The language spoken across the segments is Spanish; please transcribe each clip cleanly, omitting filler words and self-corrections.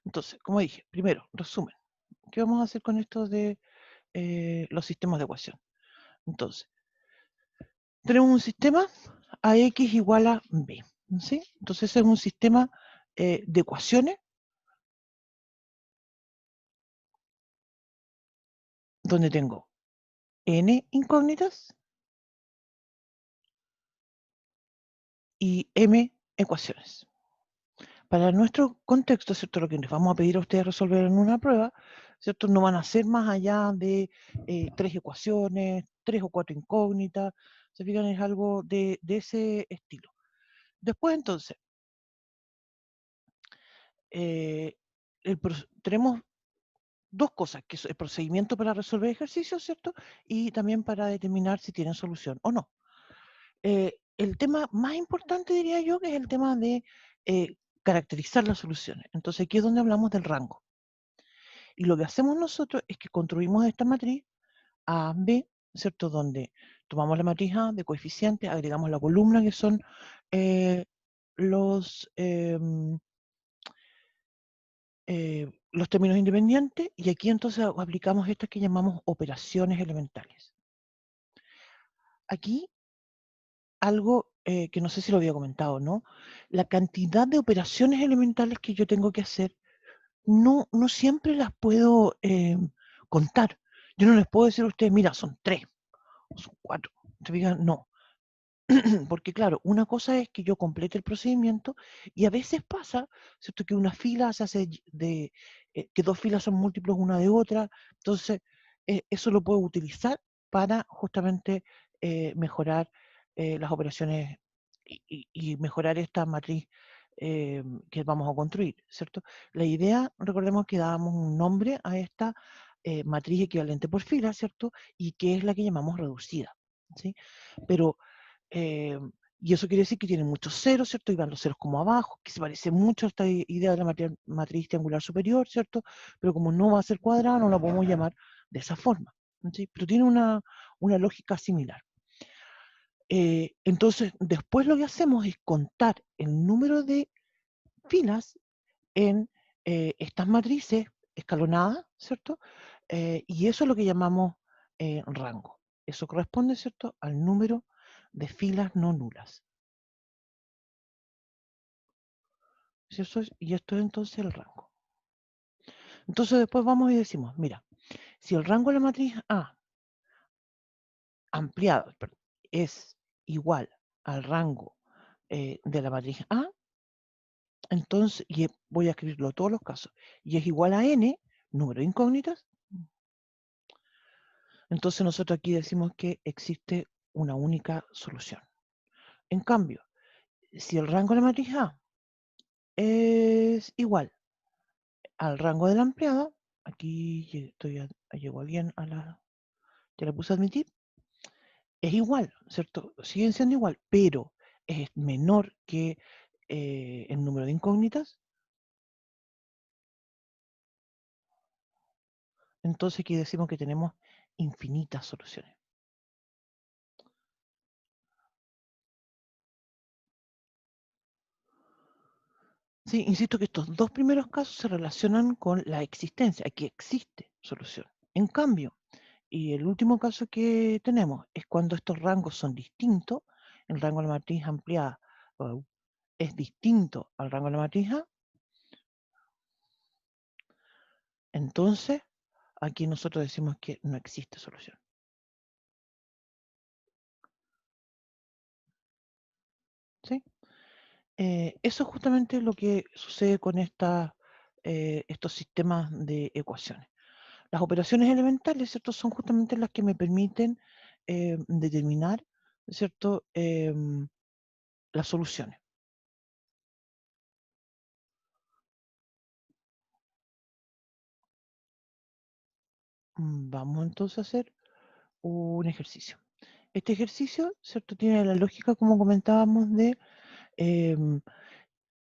Entonces, como dije, primero, resumen. ¿Qué vamos a hacer con esto de los sistemas de ecuación? Entonces, tenemos un sistema AX igual a B, ¿sí? Entonces, ese es un sistema de ecuaciones donde tengo n incógnitas y m ecuaciones. Para nuestro contexto, ¿cierto? Lo que les vamos a pedir a ustedes resolver en una prueba, ¿cierto? No van a ser más allá de 3 ecuaciones, 3 o 4 incógnitas, se fijan, es algo de ese estilo. Después, entonces, tenemos dos cosas, que es el procedimiento para resolver ejercicios, ¿cierto? Y también para determinar si tienen solución o no. El tema más importante, diría yo, que es el tema de caracterizar las soluciones. Entonces, aquí es donde hablamos del rango. Y lo que hacemos nosotros es que construimos esta matriz A, B, ¿cierto? Donde tomamos la matriz A de coeficientes, agregamos la columna, que son eh, los, los términos independientes, y aquí entonces aplicamos estas que llamamos operaciones elementales. Aquí algo que no sé si lo había comentado, ¿no? La cantidad de operaciones elementales que yo tengo que hacer no siempre las puedo contar. Yo no les puedo decir a ustedes, mira, son 3 o son 4. Te digan, no. Porque claro, una cosa es que yo complete el procedimiento y a veces pasa, ¿cierto? Que una fila se hace que dos filas son múltiplos una de otra. Entonces, eso lo puedo utilizar para justamente mejorar las operaciones y mejorar esta matriz que vamos a construir, ¿cierto? La idea, recordemos que dábamos un nombre a esta matriz equivalente por fila, ¿cierto? Y que es la que llamamos reducida, ¿sí? Pero y eso quiere decir que tiene muchos ceros, ¿cierto? Y van los ceros como abajo, que se parece mucho a esta idea de la matriz triangular superior, ¿cierto? Pero como no va a ser cuadrada, no la podemos llamar de esa forma, ¿sí? Pero tiene una lógica similar. Entonces, después lo que hacemos es contar el número de filas en estas matrices escalonadas, ¿cierto? Y eso es lo que llamamos rango. Eso corresponde, ¿cierto?, al número de filas no nulas. Y esto es entonces el rango. Entonces después vamos y decimos, mira, si el rango de la matriz A ampliado es igual al rango de la matriz A, entonces, y voy a escribirlo todos los casos, y es igual a n, número de incógnitas, entonces nosotros aquí decimos que existe una única solución. En cambio, si el rango de la matriz A es igual al rango de la ampliada, aquí llego bien a la, ya le puse a admitir, es igual, ¿cierto? Siguen siendo igual, pero es menor que el número de incógnitas. Entonces aquí decimos que tenemos infinitas soluciones. Sí, insisto que estos dos primeros casos se relacionan con la existencia, aquí existe solución. En cambio, y el último caso que tenemos es cuando estos rangos son distintos, el rango de la matriz ampliada es distinto al rango de la matriz A, entonces aquí nosotros decimos que no existe solución. ¿Sí? Eso es justamente lo que sucede con estos sistemas de ecuaciones. Las operaciones elementales, ¿cierto?, son justamente las que me permiten determinar, ¿cierto?, las soluciones. Vamos entonces a hacer un ejercicio. Este ejercicio, ¿cierto?, tiene la lógica, como comentábamos, de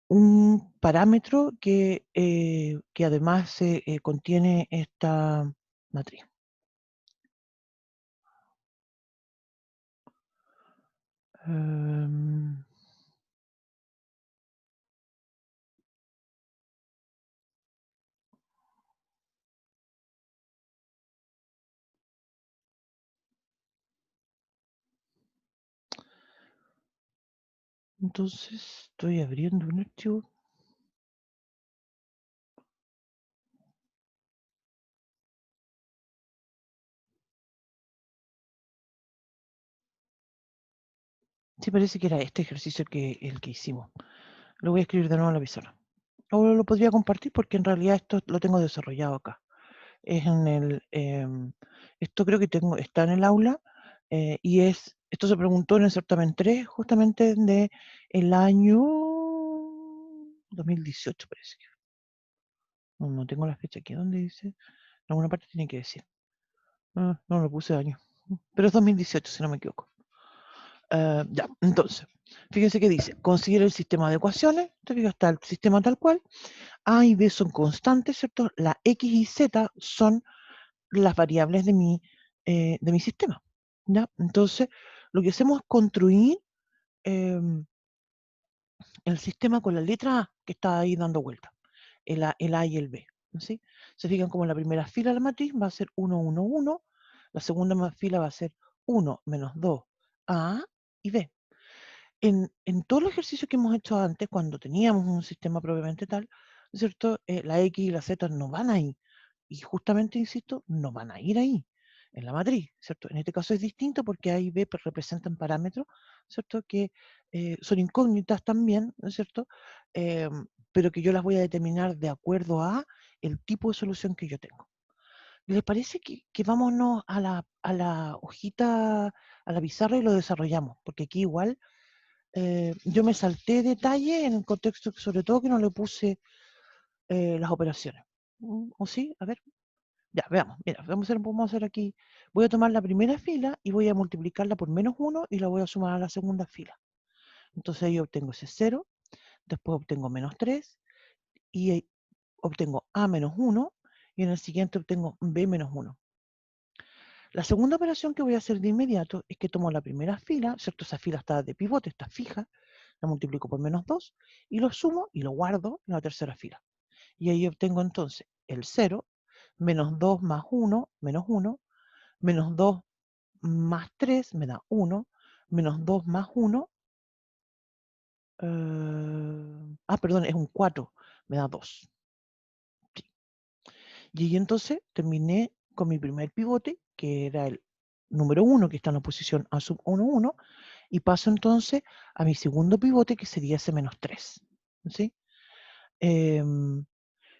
un parámetro que además contiene esta matriz. Em, Entonces, estoy abriendo un archivo. Sí, parece que era este ejercicio el que hicimos. Lo voy a escribir de nuevo en la pizarra. O lo podría compartir porque en realidad esto lo tengo desarrollado acá. Es en el, esto creo que está en el aula y esto se preguntó en el certamen 3 justamente de el año 2018 parece que. No tengo la fecha aquí. ¿Dónde dice? En alguna parte tiene que decir. No lo puse año. Pero es 2018 si no me equivoco. Ya, entonces, fíjense que dice, considera el sistema de ecuaciones, te fijas, está el sistema tal cual, A y B son constantes, ¿cierto? La X y Z son las variables de mi sistema, ¿ya? Entonces, lo que hacemos es construir em, el sistema con la letra A que está ahí dando vuelta, el A y el B, ¿sí? Se fijan como la primera fila de la matriz va a ser 1, 1, 1, la segunda fila va a ser 1 menos 2, A y B. En todos los ejercicios que hemos hecho antes, cuando teníamos un sistema propiamente tal, ¿cierto? La X y la Z no van ahí. Y justamente, insisto, no van a ir ahí, en la matriz, ¿cierto? En este caso es distinto porque A y B representan parámetros, ¿cierto? Que son incógnitas también, ¿no es cierto? Pero que yo las voy a determinar de acuerdo a el tipo de solución que yo tengo. ¿Les parece que vámonos a la hojita, a la pizarra y lo desarrollamos? Porque aquí igual yo me salté detalle en el contexto, sobre todo que no le puse las operaciones. ¿O sí? A ver. Ya, veamos. Mira, vamos a hacer aquí. Voy a tomar la primera fila y voy a multiplicarla por -1 y la voy a sumar a la segunda fila. Entonces ahí obtengo ese 0, después obtengo -3 y ahí obtengo A menos 1 y en el siguiente obtengo B menos 1. La segunda operación que voy a hacer de inmediato es que tomo la primera fila, ¿cierto? Esa fila está de pivote, está fija, la multiplico por -2 y lo sumo y lo guardo en la tercera fila. Y ahí obtengo entonces el 0, -2 más 1, menos 1, -2 más 3 me da 1, -2 más 1, perdón, es un 4, me da 2. Sí. Y ahí entonces terminé con mi primer pivote, que era el número 1, que está en la posición A sub 1, 1, y paso entonces a mi segundo pivote, que sería ese -3. ¿Sí?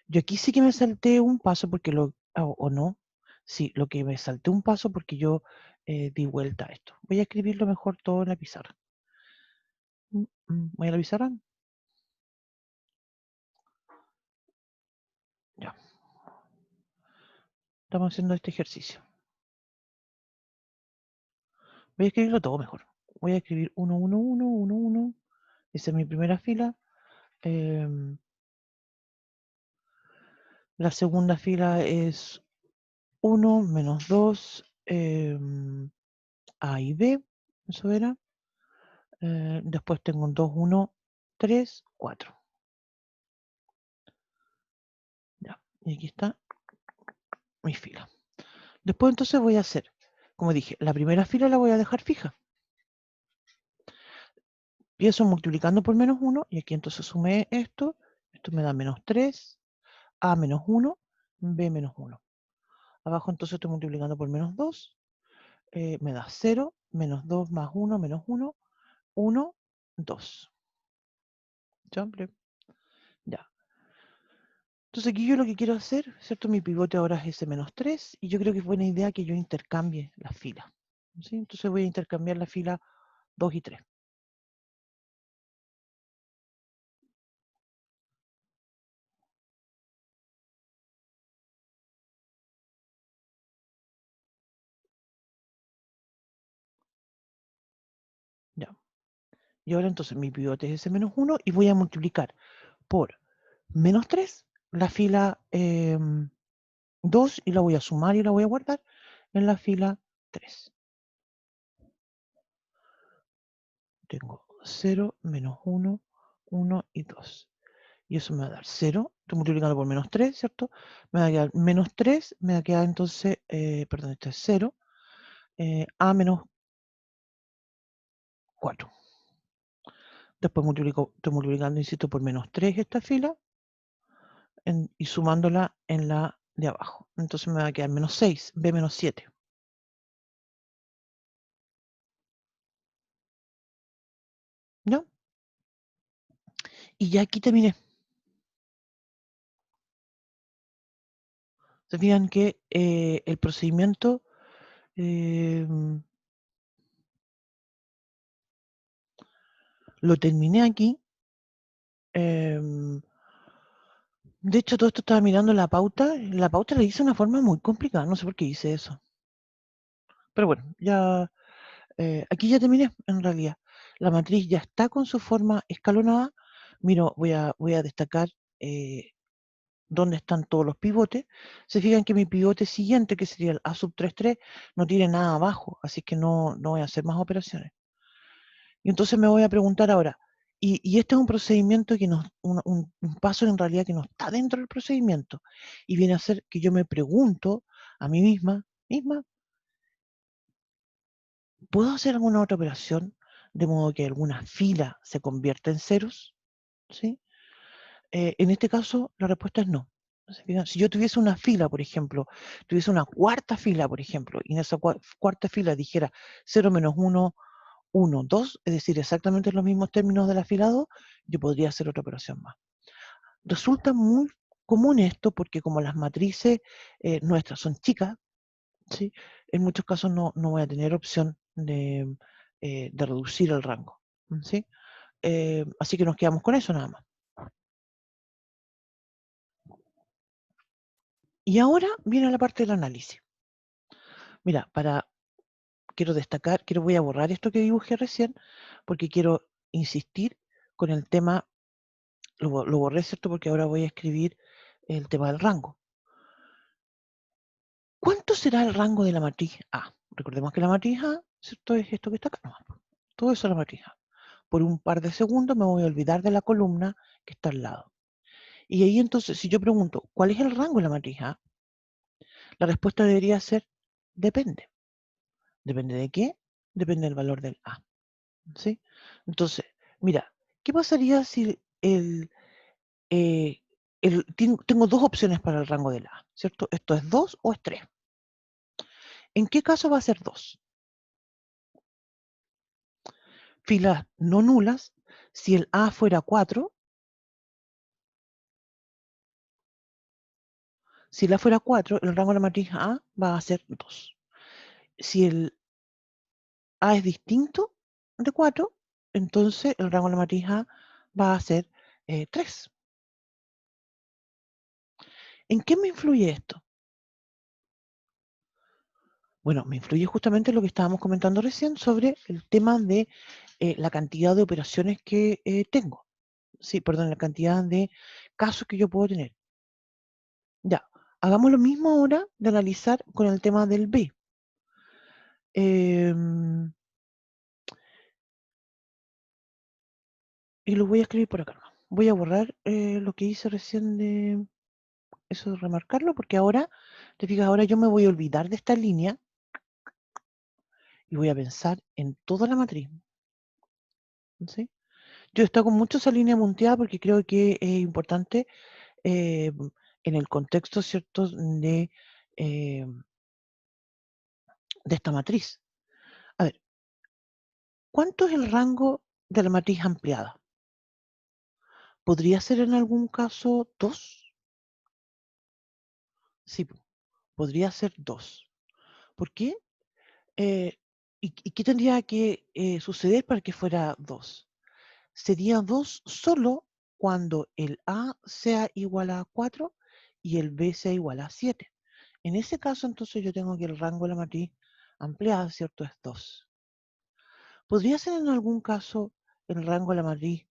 Yo aquí sí que me salté un paso porque o no, sí, lo que me salté un paso porque yo di vuelta a esto. Voy a escribirlo mejor todo en la pizarra. Voy a la pizarra. Ya, estamos haciendo este ejercicio. Voy a escribirlo todo mejor. Voy a escribir 1, 1, 1, 1, 1. Esa es mi primera fila. Em, la segunda fila es 1 menos 2 A y B. Eso era. Después tengo un 2, 1, 3, 4. Ya, y aquí está mi fila. Después entonces voy a hacer, como dije, la primera fila la voy a dejar fija. Empiezo multiplicando por -1 y aquí entonces sumé esto. Esto me da -3, A menos 1, B menos 1. Abajo entonces estoy multiplicando por -2, me da 0, -2 más 1, menos 1, 1, 2. ¿Simple? Ya. Entonces aquí yo lo que quiero hacer, ¿cierto? Mi pivote ahora es ese -3 y yo creo que es buena idea que yo intercambie las filas. ¿Sí? Entonces voy a intercambiar la fila 2 y 3. Ya. Y ahora entonces mi pivote es ese -1 y voy a multiplicar por -3 la fila 2 y la voy a sumar y la voy a guardar en la fila 3. Tengo 0, -1, 1 y 2. Y eso me va a dar 0. Estoy multiplicando por -3, ¿cierto? Me va a quedar -3, me va a quedar entonces, perdón, esto es 0, A menos 4. Después estoy multiplicando, insisto, por -3 esta fila y sumándola en la de abajo. Entonces me va a quedar -6, B -7. ¿Ya? Y ya aquí terminé. Se fijan que el procedimiento lo terminé aquí. De hecho, todo esto estaba mirando la pauta. La pauta la hice de una forma muy complicada. No sé por qué hice eso. Pero bueno, ya aquí ya terminé en realidad. La matriz ya está con su forma escalonada. Miro, voy a destacar dónde están todos los pivotes. Se fijan que mi pivote siguiente, que sería el A sub 33, no tiene nada abajo, así que no voy a hacer más operaciones. Y entonces me voy a preguntar ahora, y este es un procedimiento que un paso en realidad que no está dentro del procedimiento, y viene a ser que yo me pregunto a mí misma, ¿puedo hacer alguna otra operación de modo que alguna fila se convierta en ceros? ¿Sí? En este caso, la respuesta es no. ¿Se fijan? Si yo tuviese una fila, por ejemplo, tuviese una cuarta fila, por ejemplo, y en esa cuarta fila dijera 0 menos 1, 1, 2, es decir, exactamente los mismos términos de la fila 2, yo podría hacer otra operación más. Resulta muy común esto porque como las matrices nuestras son chicas, ¿sí? En muchos casos no voy a tener opción de reducir el rango. ¿Sí? Así que nos quedamos con eso nada más. Y ahora viene la parte del análisis. Mira, quiero destacar, voy a borrar esto que dibujé recién, porque quiero insistir con el tema, lo borré, ¿cierto? Porque ahora voy a escribir el tema del rango. ¿Cuánto será el rango de la matriz A? Recordemos que la matriz A, ¿cierto? Es esto que está acá. No, todo eso es la matriz A. Por un par de segundos me voy a olvidar de la columna que está al lado. Y ahí entonces, si yo pregunto, ¿cuál es el rango de la matriz A? La respuesta debería ser, depende. ¿Depende de qué? Depende del valor del A. ¿Sí? Entonces, mira, ¿qué pasaría si tengo dos opciones para el rango del A, ¿cierto? Esto es 2 o es 3. ¿En qué caso va a ser 2? Filas no nulas, si el A fuera 4, si el A fuera 4, el rango de la matriz A va a ser 2. Si el A es distinto de 4, entonces el rango de la matriz A va a ser 3. ¿En qué me influye esto? Bueno, me influye justamente lo que estábamos comentando recién sobre el tema de la cantidad de operaciones que tengo. Sí, perdón, la cantidad de casos que yo puedo tener. Ya, hagamos lo mismo ahora de analizar con el tema del B. Y lo voy a escribir por acá. Voy a borrar lo que hice recién de eso de remarcarlo, porque ahora, te fijas, ahora yo me voy a olvidar de esta línea y voy a pensar en toda la matriz. ¿Sí? Yo estoy con mucho esa línea punteada porque creo que es importante eh, en el contexto, ¿cierto?, eh, de esta matriz. A ver, ¿cuánto es el rango de la matriz ampliada? ¿Podría ser en algún caso 2? Sí, podría ser 2. ¿Por qué? Eh, ¿Y qué tendría que suceder para que fuera 2? Sería 2 solo cuando el A sea igual a 4 y el B sea igual a 7. En ese caso, entonces yo tengo que el rango de la matriz ampliada, ¿cierto? Es 2. ¿Podría ser en algún caso el rango de la matriz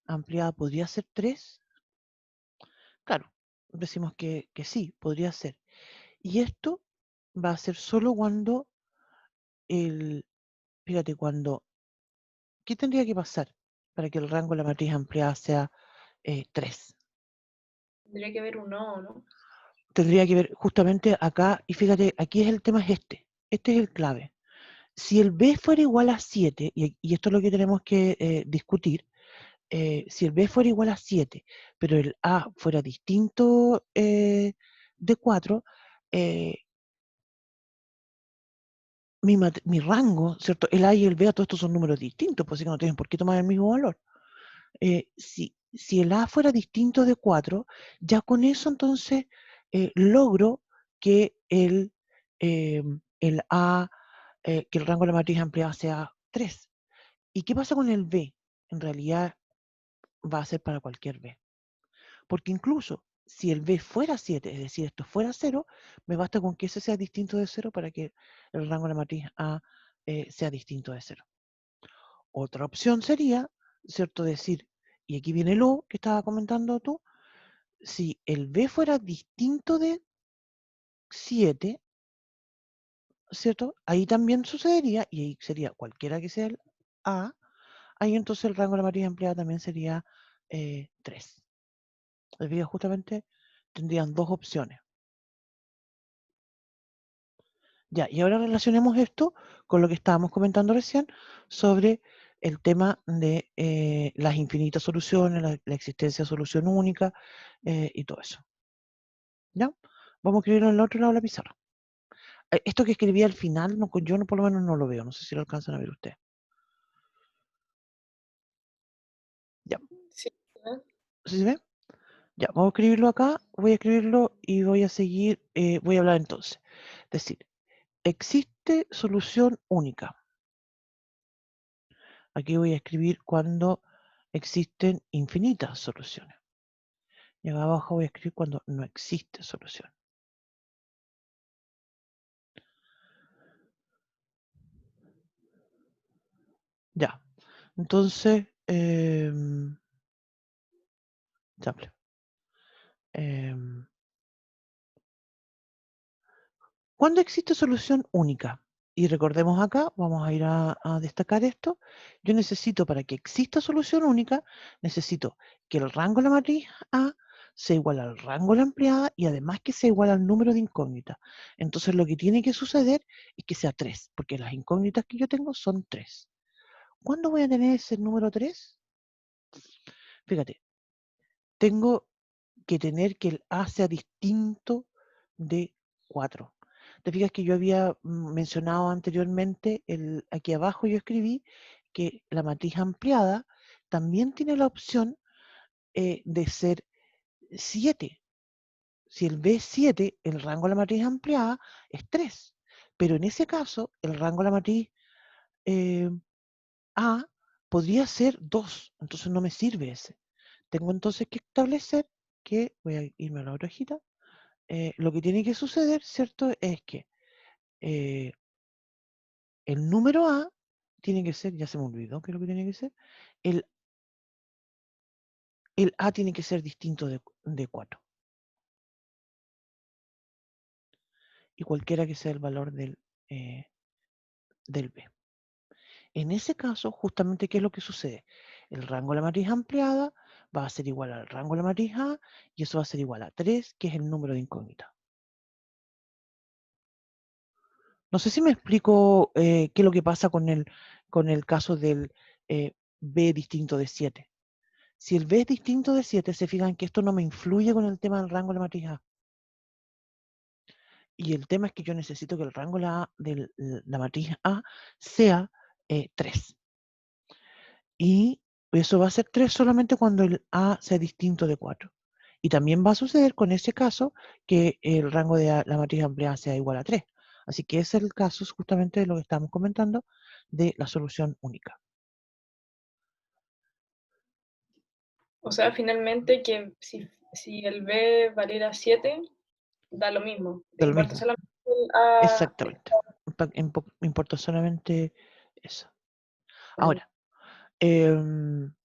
ampliada, podría ser 3? Claro, decimos que sí, podría ser. Y esto va a ser solo cuando fíjate, ¿qué tendría que pasar para que el rango de la matriz ampliada sea 3? Tendría que haber un no, ¿no? Tendría que ver justamente acá, y fíjate, aquí el tema es este es el clave. Si el B fuera igual a 7, y esto es lo que tenemos que discutir, si el B fuera igual a 7, pero el A fuera distinto de 4, mi rango, ¿cierto? El A y el B, a todos estos son números distintos, pues así que no tienen por qué tomar el mismo valor. Si el A fuera distinto de 4, ya con eso entonces logro que el A, que el rango de la matriz ampliada sea 3. ¿Y qué pasa con el B? En realidad va a ser para cualquier B. Porque incluso si el B fuera 7, es decir, esto fuera 0, me basta con que ese sea distinto de 0 para que el rango de la matriz A sea distinto de 0. Otra opción sería, ¿cierto? Decir, y aquí viene lo que estaba comentando tú, si el B fuera distinto de 7, ¿cierto? Ahí también sucedería, y ahí sería cualquiera que sea el A, ahí entonces el rango de la matriz empleada también sería 3. Justamente tendrían dos opciones. Ya, y ahora relacionemos esto con lo que estábamos comentando recién sobre el tema de las infinitas soluciones, la existencia de solución única y todo eso. ¿Ya? Vamos a escribirlo en el otro lado de la pizarra. Esto que escribí al final, no, yo no, por lo menos no lo veo, no sé si lo alcanzan a ver ustedes. Ya, Sí, ¿eh? ¿sí se ve? Ya, vamos a escribirlo acá, voy a escribirlo y voy a seguir, voy a hablar entonces. Es decir, existe solución única. Aquí voy a escribir cuando existen infinitas soluciones. Y acá abajo voy a escribir cuando no existe solución. Ya. Entonces, simple. ¿Cuándo existe solución única? Y recordemos acá, vamos a ir a destacar esto. Yo necesito, para que exista solución única, necesito que el rango de la matriz A sea igual al rango de la ampliada y además que sea igual al número de incógnitas. Entonces lo que tiene que suceder es que sea 3, porque las incógnitas que yo tengo son 3. ¿Cuándo voy a tener ese número 3? Fíjate, tengo que tener que el A sea distinto de 4. Te fijas que yo había mencionado anteriormente, aquí abajo yo escribí que la matriz ampliada también tiene la opción de ser 7. Si el B es 7, el rango de la matriz ampliada es 3. Pero en ese caso, el rango de la matriz eh, A podría ser 2. Entonces no me sirve ese. Tengo entonces que establecer que, voy a irme a la otra hojita, lo que tiene que suceder, ¿cierto? Es que el número A tiene que ser, ya se me olvidó qué es lo que tiene que ser, el, el A tiene que ser distinto de 4. Y cualquiera que sea el valor del B. En ese caso, justamente, ¿qué es lo que sucede? El rango de la matriz ampliada va a ser igual al rango de la matriz A y eso va a ser igual a 3, que es el número de incógnita. No sé si me explico qué es lo que pasa con el caso del B distinto de 7. Si el B es distinto de 7, se fijan que esto no me influye con el tema del rango de la matriz A. Y el tema es que yo necesito que el rango de la matriz A sea 3. Y eso va a ser 3 solamente cuando el A sea distinto de 4. Y también va a suceder con ese caso que el rango de la matriz ampliada sea igual a 3. Así que ese es el caso justamente de lo que estamos comentando de la solución única. O sea, finalmente que si el B valiera 7, da lo mismo. De lo Importa mismo. solamente el A. Exactamente. Me importa solamente eso. Mm. Ahora,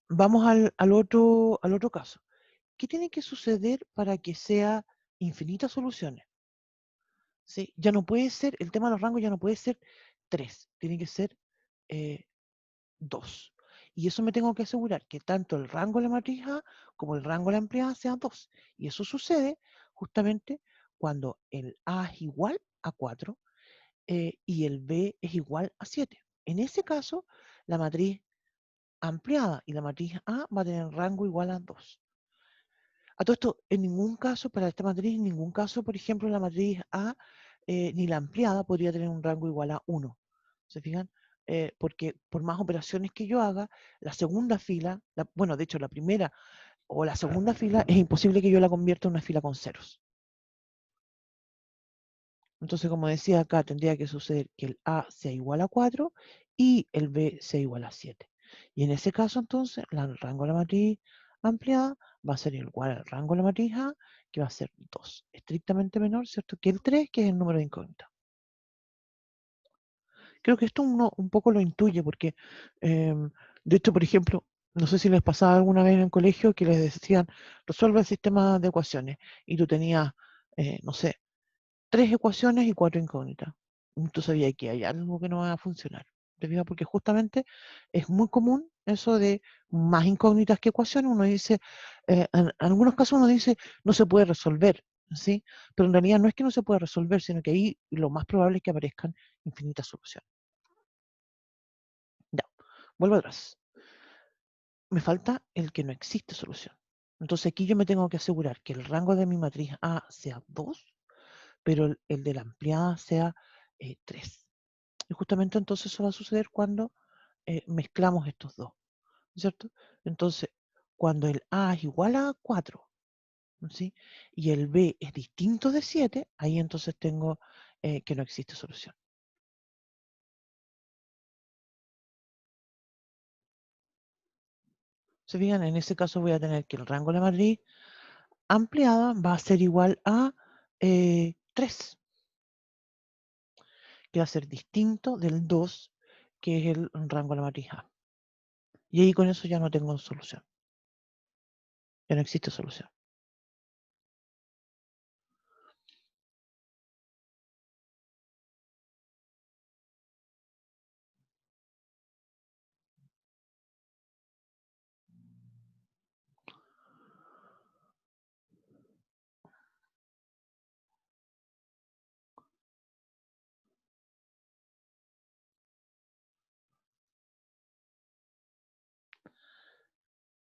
vamos al otro caso. ¿Qué tiene que suceder para que sea infinitas soluciones? ¿Sí? Ya no puede ser, el tema de los rangos ya no puede ser 3, tiene que ser 2. Y eso me tengo que asegurar que tanto el rango de la matriz A como el rango de la ampliada sean 2. Y eso sucede justamente cuando el A es igual a 4 y el B es igual a 7. En ese caso, la matriz ampliada y la matriz A va a tener rango igual a 2. A todo esto, en ningún caso, para esta matriz, en ningún caso, por ejemplo, la matriz A ni la ampliada podría tener un rango igual a 1. ¿Se fijan? Porque por más operaciones que yo haga, la segunda fila, bueno, de hecho la primera o la segunda fila, es imposible que yo la convierta en una fila con ceros. Entonces, como decía acá, tendría que suceder que el A sea igual a 4 y el B sea igual a 7. Y en ese caso, entonces, el rango de la matriz ampliada va a ser igual al rango de la matriz A, que va a ser 2, estrictamente menor, ¿cierto?, que el 3, que es el número de incógnita. Creo que esto uno un poco lo intuye, porque, de hecho, por ejemplo, no sé si les pasaba alguna vez en el colegio que les decían, resuelve el sistema de ecuaciones, y tú tenías, no sé, 3 ecuaciones y 4 incógnitas. Tú sabías que hay algo que no va a funcionar. ¿Te fijas? Porque justamente es muy común eso de más incógnitas que ecuaciones. Uno dice, en algunos casos uno dice, no se puede resolver, ¿sí? Pero en realidad no es que no se pueda resolver, sino que ahí lo más probable es que aparezcan infinitas soluciones. Ya, vuelvo atrás. Me falta el que no existe solución. Entonces aquí yo me tengo que asegurar que el rango de mi matriz A sea 2, pero el de la ampliada sea 3. Y justamente entonces eso va a suceder cuando mezclamos estos dos, ¿cierto? Entonces, cuando el A es igual a 4, ¿sí? Y el B es distinto de 7, ahí entonces tengo que no existe solución. ¿Se fijan? En ese caso voy a tener que el rango de la matriz ampliada va a ser igual a 3, que va a ser distinto del 2, que es el rango de la matriz A. Y ahí con eso ya no tengo solución. Ya no existe solución.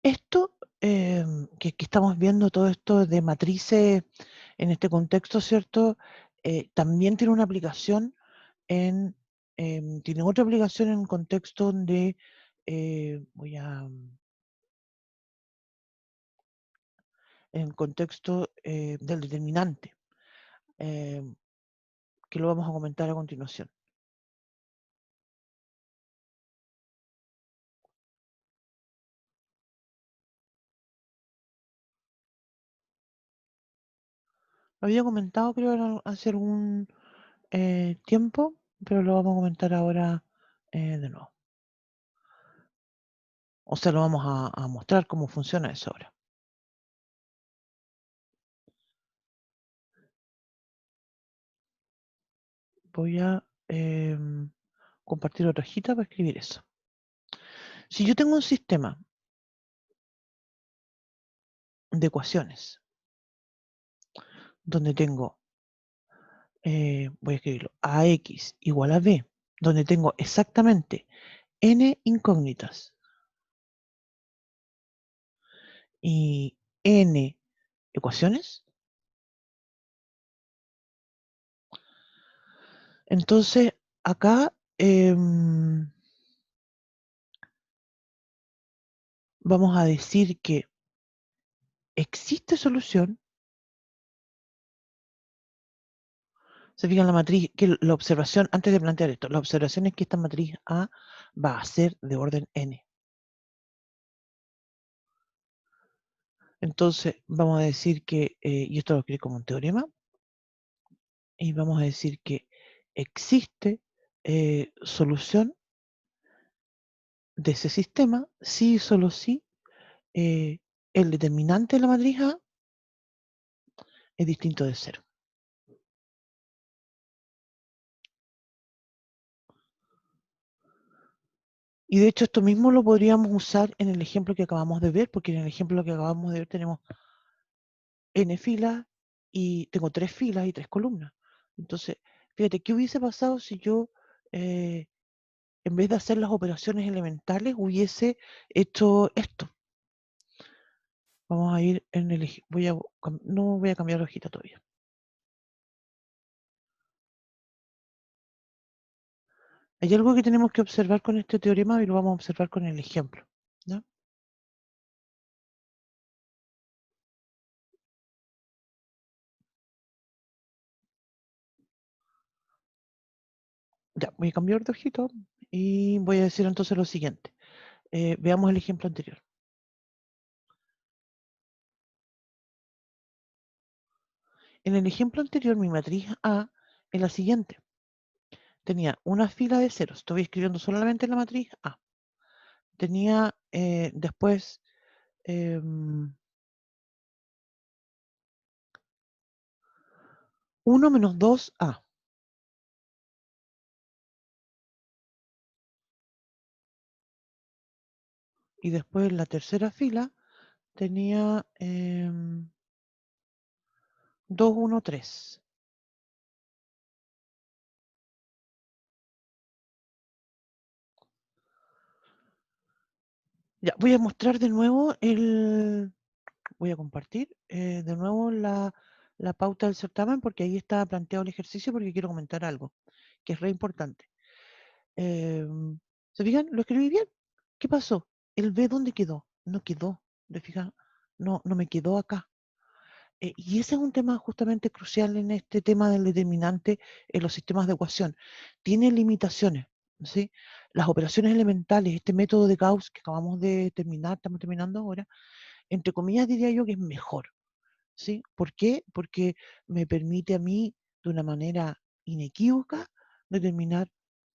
Esto que estamos viendo, todo esto de matrices en este contexto, ¿cierto? También tiene una aplicación tiene otra aplicación en un contexto donde en el contexto del determinante, eh, que lo vamos a comentar a continuación. Lo había comentado, creo, hace algún tiempo, pero lo vamos a comentar ahora de nuevo. O sea, lo vamos a mostrar cómo funciona eso ahora. Voy a compartir otra hojita para escribir eso. Si yo tengo un sistema de ecuaciones donde tengo, voy a escribirlo, AX igual a B, donde tengo exactamente n incógnitas y n ecuaciones, entonces acá vamos a decir que existe solución. Se fijan la matriz, que la observación, antes de plantear esto, la observación es que esta matriz A va a ser de orden n. Entonces vamos a decir que, y esto lo escribí como un teorema, y vamos a decir que existe solución de ese sistema si y solo si el determinante de la matriz A es distinto de 0. Y de hecho esto mismo lo podríamos usar en el ejemplo que acabamos de ver, porque en el ejemplo que acabamos de ver tenemos n filas y tengo 3 filas y 3 columnas. Entonces, fíjate, ¿qué hubiese pasado si yo en vez de hacer las operaciones elementales, hubiese hecho esto. Vamos a ir en el... no voy a cambiar la hojita todavía. Hay algo que tenemos que observar con este teorema y lo vamos a observar con el ejemplo, ¿ya? Ya, voy a cambiar de hojita y voy a decir entonces lo siguiente. Veamos el ejemplo anterior. En el ejemplo anterior, mi matriz A es la siguiente. Tenía una fila de ceros. Estoy escribiendo solamente la matriz A. Tenía después 1 menos 2A. Y después en la tercera fila tenía 2, 1, 3. Ya, voy a mostrar de nuevo voy a compartir de nuevo la pauta del certamen porque ahí está planteado el ejercicio porque quiero comentar algo que es re importante. ¿Se fijan? ¿Lo escribí bien? ¿Qué pasó? ¿El B dónde quedó? No quedó. ¿Se fijan? No, no me quedó acá. Y ese es un tema justamente crucial en este tema del determinante en los sistemas de ecuación. Tiene limitaciones, ¿sí? Las operaciones elementales, este método de Gauss que acabamos de terminar, estamos terminando ahora, entre comillas diría yo que es mejor, ¿sí? ¿Por qué? Porque me permite a mí, de una manera inequívoca, determinar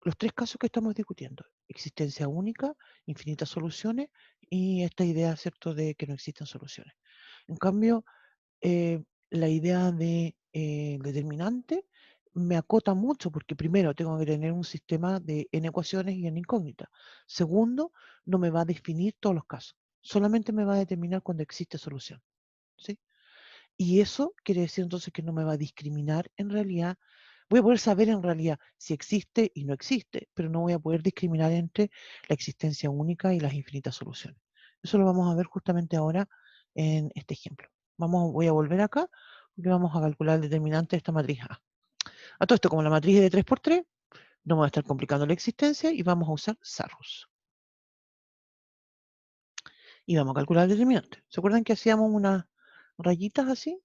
los tres casos que estamos discutiendo. Existencia única, infinitas soluciones y esta idea, ¿cierto?, de que no existen soluciones. En cambio, la idea de determinante me acota mucho porque primero tengo que tener un sistema de n ecuaciones y n incógnitas. Segundo, no me va a definir todos los casos. Solamente me va a determinar cuando existe solución. ¿Sí? Y eso quiere decir entonces que no me va a discriminar en realidad. Voy a poder saber en realidad si existe y no existe, pero no voy a poder discriminar entre la existencia única y las infinitas soluciones. Eso lo vamos a ver justamente ahora en este ejemplo. Voy a volver acá porque vamos a calcular el determinante de esta matriz A. A todo esto, como la matriz es de 3 por 3, no me va a estar complicando la existencia y vamos a usar Sarrus. Y vamos a calcular el determinante. ¿Se acuerdan que hacíamos unas rayitas así?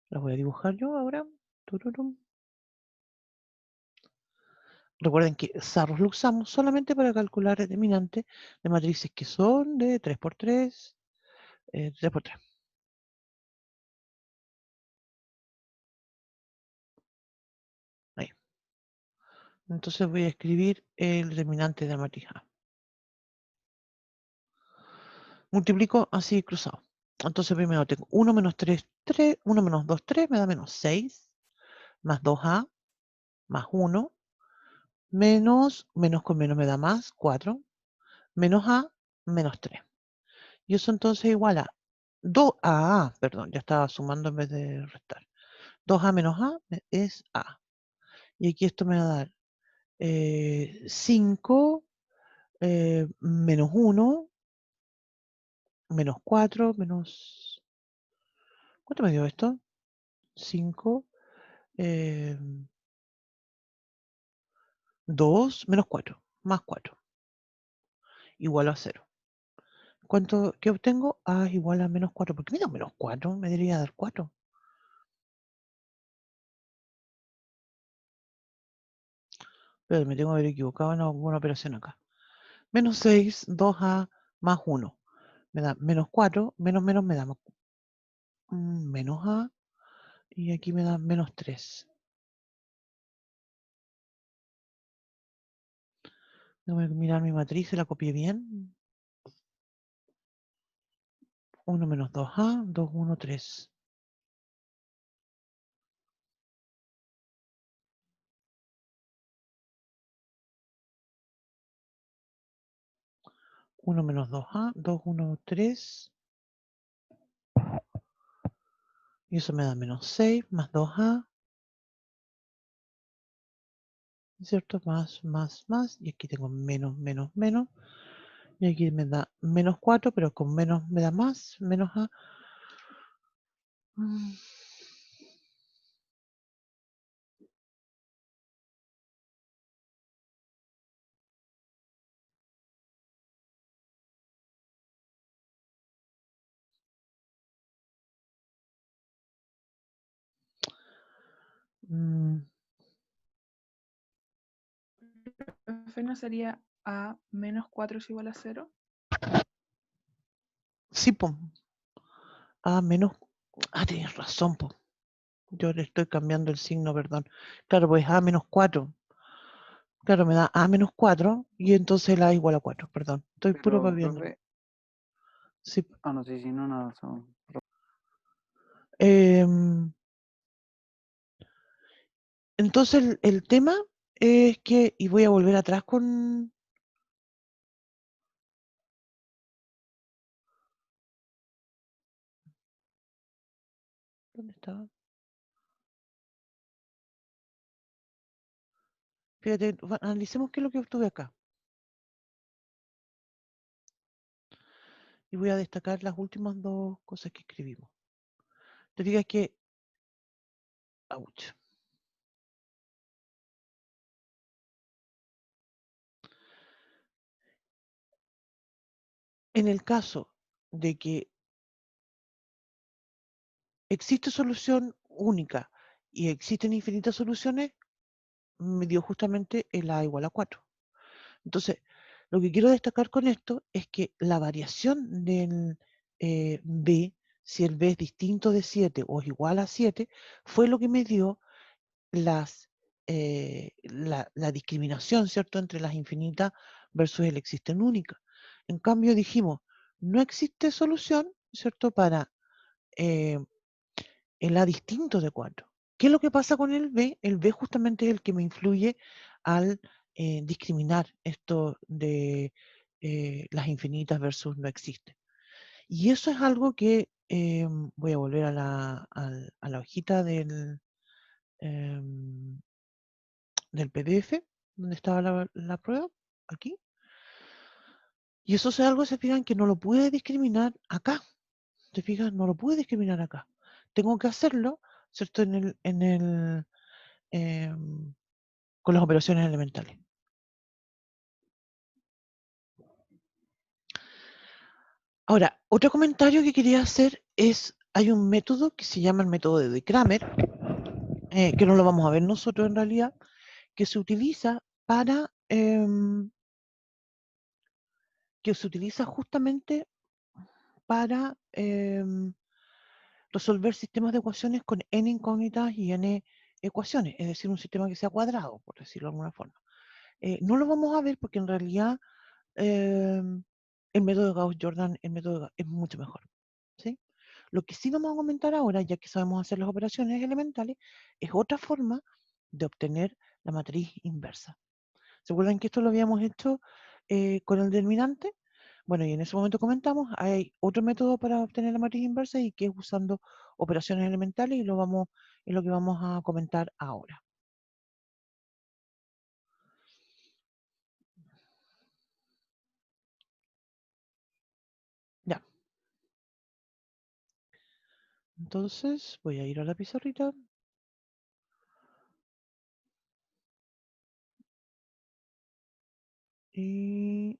Las voy a dibujar yo ahora. Tururum. Recuerden que Sarrus lo usamos solamente para calcular determinantes de matrices que son de 3 por 3, 3 por 3. Ahí. Entonces voy a escribir el determinante de la matriz A. Multiplico así cruzado. Entonces primero tengo 1 menos 3, 3, 1 menos 2, 3, me da menos 6, más 2A, más 1, menos con menos me da más, 4, menos A, menos 3. Y eso entonces igual a 2A, perdón, ya estaba sumando en vez de restar. 2A menos A es A. Y aquí esto me va a dar 5 menos 1, menos 4, menos... ¿Cuánto me dio esto? 5, 2, menos 4, más 4, igual a 0. ¿Qué obtengo? A es igual a menos 4. ¿Por qué me da menos 4? Me debería dar 4. Pero me tengo que haber equivocado en alguna operación acá. Menos 6, 2A más 1. Me da menos 4, menos menos me da menos A. Y aquí me da menos 3. Tengo que mirar mi matriz, se la copié bien. 1 menos 2A, 2, 1, 3. 1 menos 2A, 2, 1, 3. Y eso me da menos 6 más 2A. ¿cierto? Más, y aquí tengo menos, y aquí me da -4, pero con menos me da más, menos A. Mm, mm, F no sería A menos 4 es igual a 0. sí, po. A menos, tienes razón, po. Yo le estoy cambiando el signo, perdón. Claro, pues A -4. Claro, me da A -4 y entonces la A igual a 4, perdón. Estoy puro Pero, paviando. profe, Sí. no sé si no, nada, son. Em, entonces el tema es que, y voy a volver atrás con... ¿Dónde estaba? Fíjate, analicemos qué es lo que obtuve acá. Y voy a destacar las últimas dos cosas que escribimos. Te fijas que... Ouch. En el caso de que existe solución única y existen infinitas soluciones, me dio justamente el A igual a 4. Entonces, lo que quiero destacar con esto es que la variación del B, si el B es distinto de 7 o es igual a 7, fue lo que me dio la discriminación, ¿cierto?, entre las infinitas versus el existen única. En cambio, dijimos, no existe solución, ¿cierto?, para eh, el A distinto de 4. ¿Qué es lo que pasa con el B? El B justamente es el que me influye al discriminar esto de las infinitas versus no existe. Y eso es algo que voy a volver a la hojita em, del PDF, donde estaba la prueba, aquí. Y eso es algo, se fijan, que no lo puede discriminar acá. ¿Te fijas? No lo pude discriminar acá. Tengo que hacerlo, ¿cierto? Em, con las operaciones elementales. Ahora, otro comentario que quería hacer es, hay un método que se llama el método de Kramer, que no lo vamos a ver nosotros en realidad, que se utiliza que se utiliza justamente para resolver sistemas de ecuaciones con n incógnitas y n ecuaciones, es decir, un sistema que sea cuadrado, por decirlo de alguna forma. No lo vamos a ver porque en realidad el método de Gauss-Jordan, es mucho mejor. ¿Sí? Lo que sí vamos a comentar ahora, ya que sabemos hacer las operaciones elementales, es otra forma de obtener la matriz inversa. ¿Se acuerdan que esto lo habíamos hecho con el determinante? Bueno, y en ese momento comentamos, hay otro método para obtener la matriz inversa y que es usando operaciones elementales y es lo que vamos a comentar ahora. Ya. Entonces voy a ir a la pizarrita. Y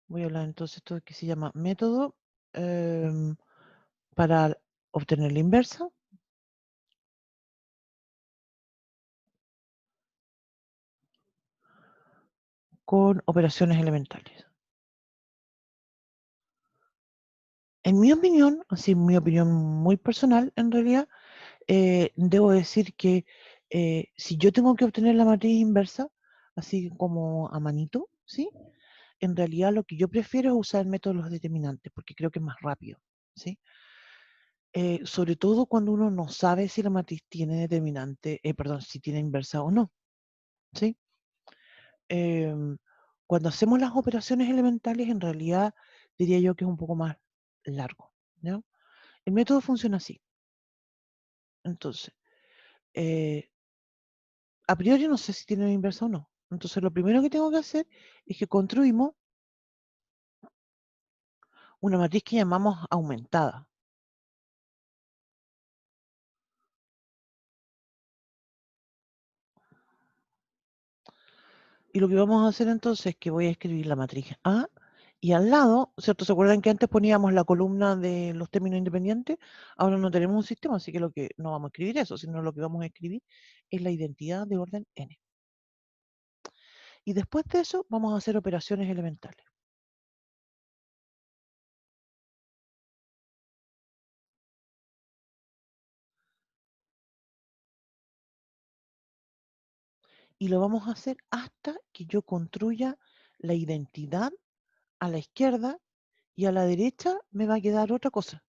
voy a hablar entonces de esto que se llama método para obtener la inversa. Con operaciones elementales. En mi opinión, así mi opinión muy personal, en realidad, debo decir que si yo tengo que obtener la matriz inversa, así como a manito, ¿sí? En realidad lo que yo prefiero es usar el método de los determinantes, porque creo que es más rápido, ¿sí? Sobre todo cuando uno no sabe si la matriz tiene determinante, perdón, si tiene inversa o no, ¿sí? Cuando hacemos las operaciones elementales, en realidad diría yo que es un poco más largo, ¿no? El método funciona así. Entonces, a priori no sé si tiene inversa o no. Entonces lo primero que tengo que hacer es que construimos una matriz que llamamos aumentada. Y lo que vamos a hacer entonces es que voy a escribir la matriz A y al lado, ¿cierto? ¿Se acuerdan que antes poníamos la columna de los términos independientes? Ahora no tenemos un sistema, así que no vamos a escribir eso, sino lo que vamos a escribir es la identidad de orden n. Y después de eso vamos a hacer operaciones elementales. Y lo vamos a hacer hasta que yo construya la identidad a la izquierda y a la derecha me va a quedar otra cosa.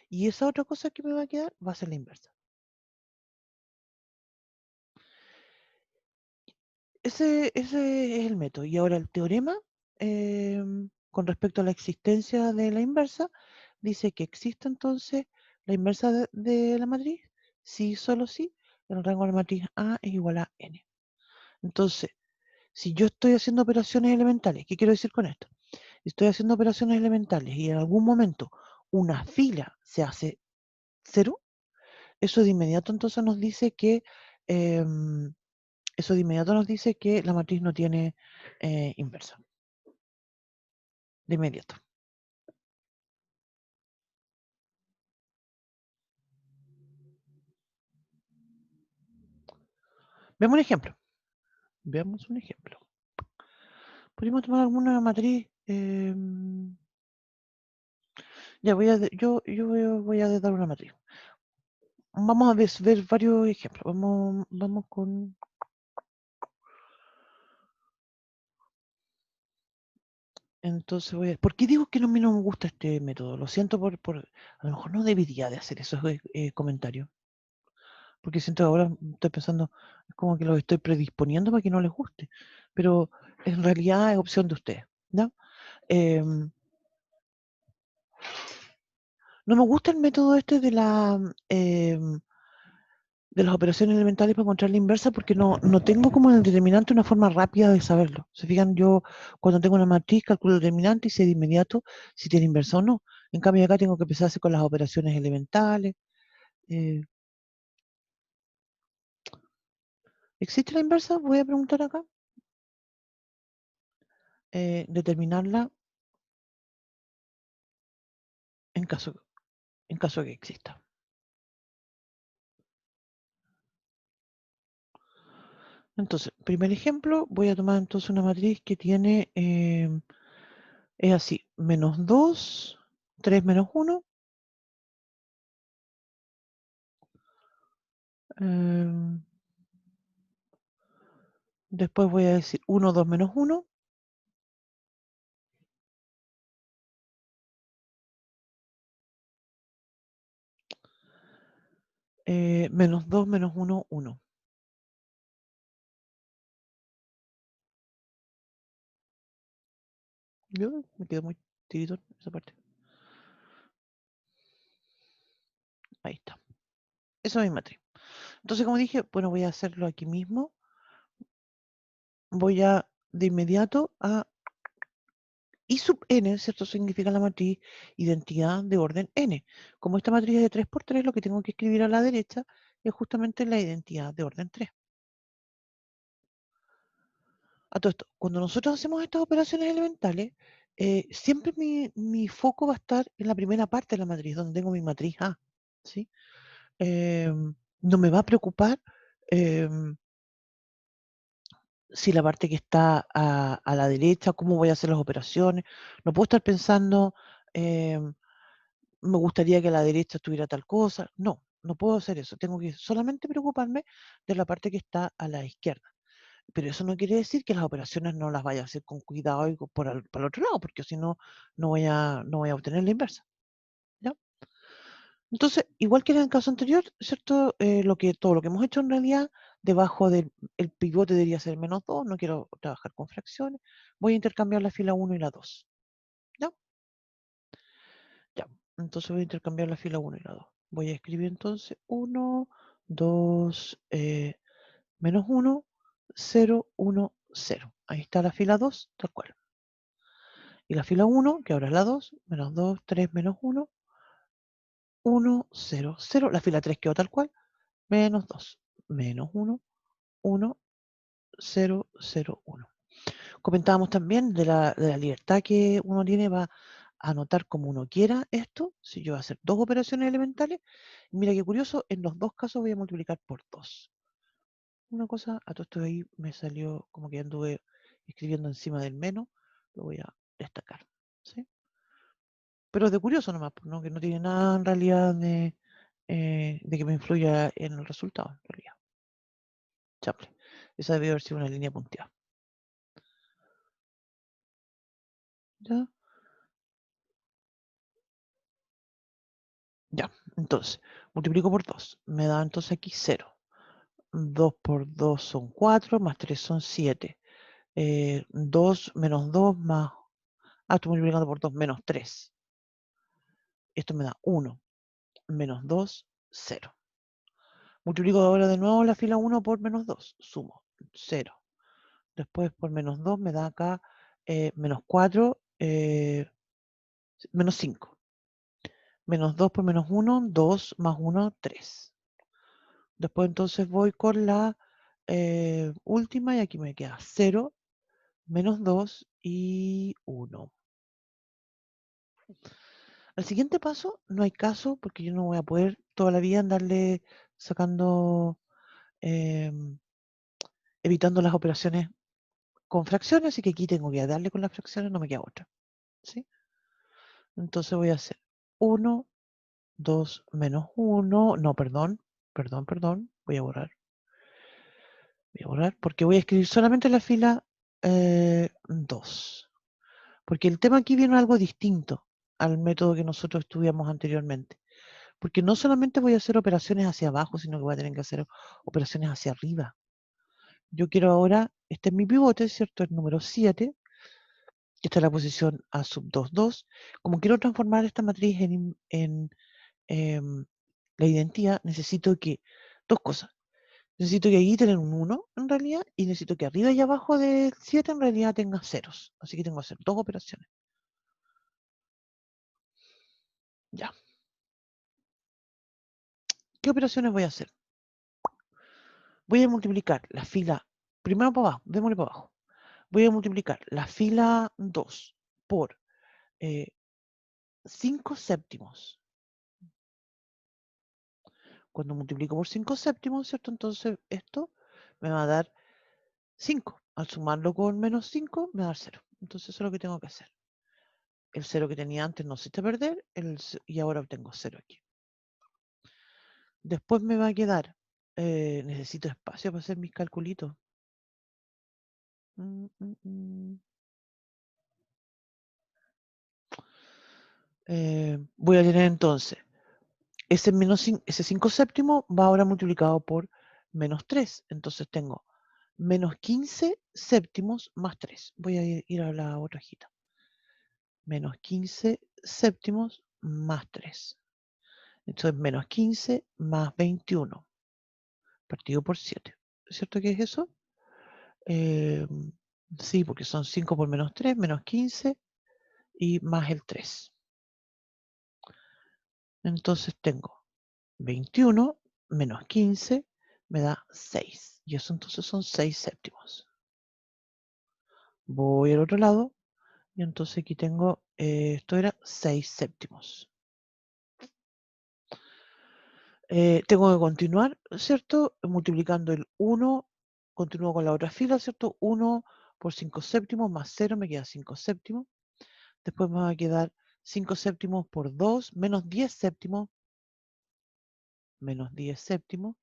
Y esa otra cosa que me va a quedar va a ser la inversa. Ese es el método. Y ahora el teorema, con respecto a la existencia de la inversa, dice que existe entonces la inversa de la matriz, si solo si el rango de la matriz A es igual a n. Entonces, si yo estoy haciendo operaciones elementales, ¿qué quiero decir con esto? Estoy haciendo operaciones elementales y en algún momento una fila se hace 0, eso de inmediato entonces nos dice que la matriz no tiene inversa. De inmediato. Veamos un ejemplo. Veamos un ejemplo. Podríamos tomar alguna matriz. Ya voy a dar una matriz. Vamos a ver varios ejemplos. Vamos con. Entonces ¿por qué digo que no, a mí no me gusta este método? Lo siento a lo mejor no debería de hacer esos comentarios. Porque siento ahora, estoy pensando, es como que los estoy predisponiendo para que no les guste. Pero en realidad es opción de ustedes, ¿no? No me gusta el método este de de las operaciones elementales para encontrar la inversa porque no tengo como el determinante una forma rápida de saberlo. Se fijan, yo cuando tengo una matriz calculo el determinante y sé de inmediato si tiene inversa o no. En cambio acá tengo que empezar con las operaciones elementales. ¿Existe la inversa? Voy a preguntar acá. Determinarla en caso de que exista. Entonces, primer ejemplo, voy a tomar entonces una matriz que tiene, es así, -2, 3 menos 1. Después voy a decir 1, 2 menos 1. -2 menos 1, 1. Yo me quedo muy tirito esa parte. Ahí está. Esa es mi matriz. Entonces, como dije, bueno, voy a hacerlo aquí mismo. Voy a, de inmediato, a I sub n, ¿cierto? Significa la matriz identidad de orden n. Como esta matriz es de 3×3, lo que tengo que escribir a la derecha es justamente la identidad de orden 3. A todo esto, cuando nosotros hacemos estas operaciones elementales, siempre mi foco va a estar en la primera parte de la matriz, donde tengo mi matriz A. ¿Sí? No me va a preocupar si la parte que está a la derecha, cómo voy a hacer las operaciones. No puedo estar pensando, me gustaría que a la derecha tuviera tal cosa. No puedo hacer eso. Tengo que solamente preocuparme de la parte que está a la izquierda. Pero eso no quiere decir que las operaciones no las vaya a hacer con cuidado y para el otro lado, porque si no, no voy a obtener la inversa. ¿Ya? Entonces, igual que en el caso anterior, ¿cierto? Todo lo que hemos hecho en realidad, debajo del pivote debería ser -2, no quiero trabajar con fracciones, voy a intercambiar la fila 1 y la 2. ¿Ya? Ya, entonces voy a intercambiar la fila 1 y la 2. Voy a escribir entonces 1, 2, menos 1, 0, 1, 0. Ahí está la fila 2, tal cual. Y la fila 1, que ahora es la 2, menos 2, 3, menos 1, 1, 0, 0. La fila 3 quedó tal cual, menos 2, menos 1, 1, 0, 0, 1. Comentábamos también de la libertad que uno tiene para anotar como uno quiera esto. Si yo voy a hacer dos operaciones elementales, mira qué curioso, en los dos casos voy a multiplicar por 2. Una cosa, a todo esto de ahí me salió como que anduve escribiendo encima del menos, lo voy a destacar. ¿Sí? Pero es de curioso nomás, pues, ¿no? Que no tiene nada en realidad de que me influya en el resultado, en realidad. Chample. Esa debió haber sido una línea punteada. ¿Ya? Ya, entonces, multiplico por 2. Me da entonces aquí 0. 2 por 2 son 4, más 3 son 7. 2 menos 2 más... estoy multiplicando por 2 menos 3. Esto me da 1. Menos 2, 0. Multiplico ahora de nuevo la fila 1 por menos 2. Sumo 0. Después por menos 2 me da acá menos 4, menos 5. Menos 2 por menos 1, 2 más 1, 3. Después entonces voy con la última y aquí me queda 0, menos 2 y 1. Al siguiente paso no hay caso porque yo no voy a poder toda la vida andarle sacando, evitando las operaciones con fracciones, así que aquí tengo que darle con las fracciones, no me queda otra. ¿Sí? Entonces voy a hacer 1, 2 menos 1, no, perdón, voy a borrar. Voy a borrar porque voy a escribir solamente la fila 2. Porque el tema aquí viene algo distinto al método que nosotros estudiamos anteriormente. Porque no solamente voy a hacer operaciones hacia abajo, sino que voy a tener que hacer operaciones hacia arriba. Yo quiero ahora, este es mi pivote, ¿cierto? El número 7. Esta es la posición A sub 2, 2. Como quiero transformar esta matriz en la identidad, necesito que, dos cosas. Necesito que aquí tener un 1 en realidad y necesito que arriba y abajo del 7 en realidad tenga ceros. Así que tengo que hacer dos operaciones. Ya. ¿Qué operaciones voy a hacer? Voy a multiplicar la fila, primero para abajo, démosle para abajo. Voy a multiplicar la fila 2 por 5 séptimos. Cuando multiplico por 5 séptimos, ¿cierto? Entonces esto me va a dar 5. Al sumarlo con menos 5 me va a dar 0. Entonces eso es lo que tengo que hacer. El 0 que tenía antes no se echa a perder y ahora obtengo 0 aquí. Después me va a quedar, necesito espacio para hacer mis calculitos. Voy a tener entonces, ese 5 séptimos va ahora multiplicado por menos 3. Entonces tengo menos 15 séptimos más 3. Voy a ir a la otra hojita. Menos 15 séptimos más 3. Esto es menos 15 más 21 partido por 7. ¿Cierto que es eso? Sí, porque son 5 por menos 3, menos 15 y más el 3. Entonces tengo 21 menos 15 me da 6. Y eso entonces son 6 séptimos. Voy al otro lado y entonces aquí tengo, esto era 6 séptimos. Tengo que continuar, ¿cierto? Multiplicando el 1, continúo con la otra fila, ¿cierto? 1 por 5 séptimos más 0 me queda 5 séptimos. Después me va a quedar 5 séptimos por 2 menos 10 séptimos. Menos 10 séptimos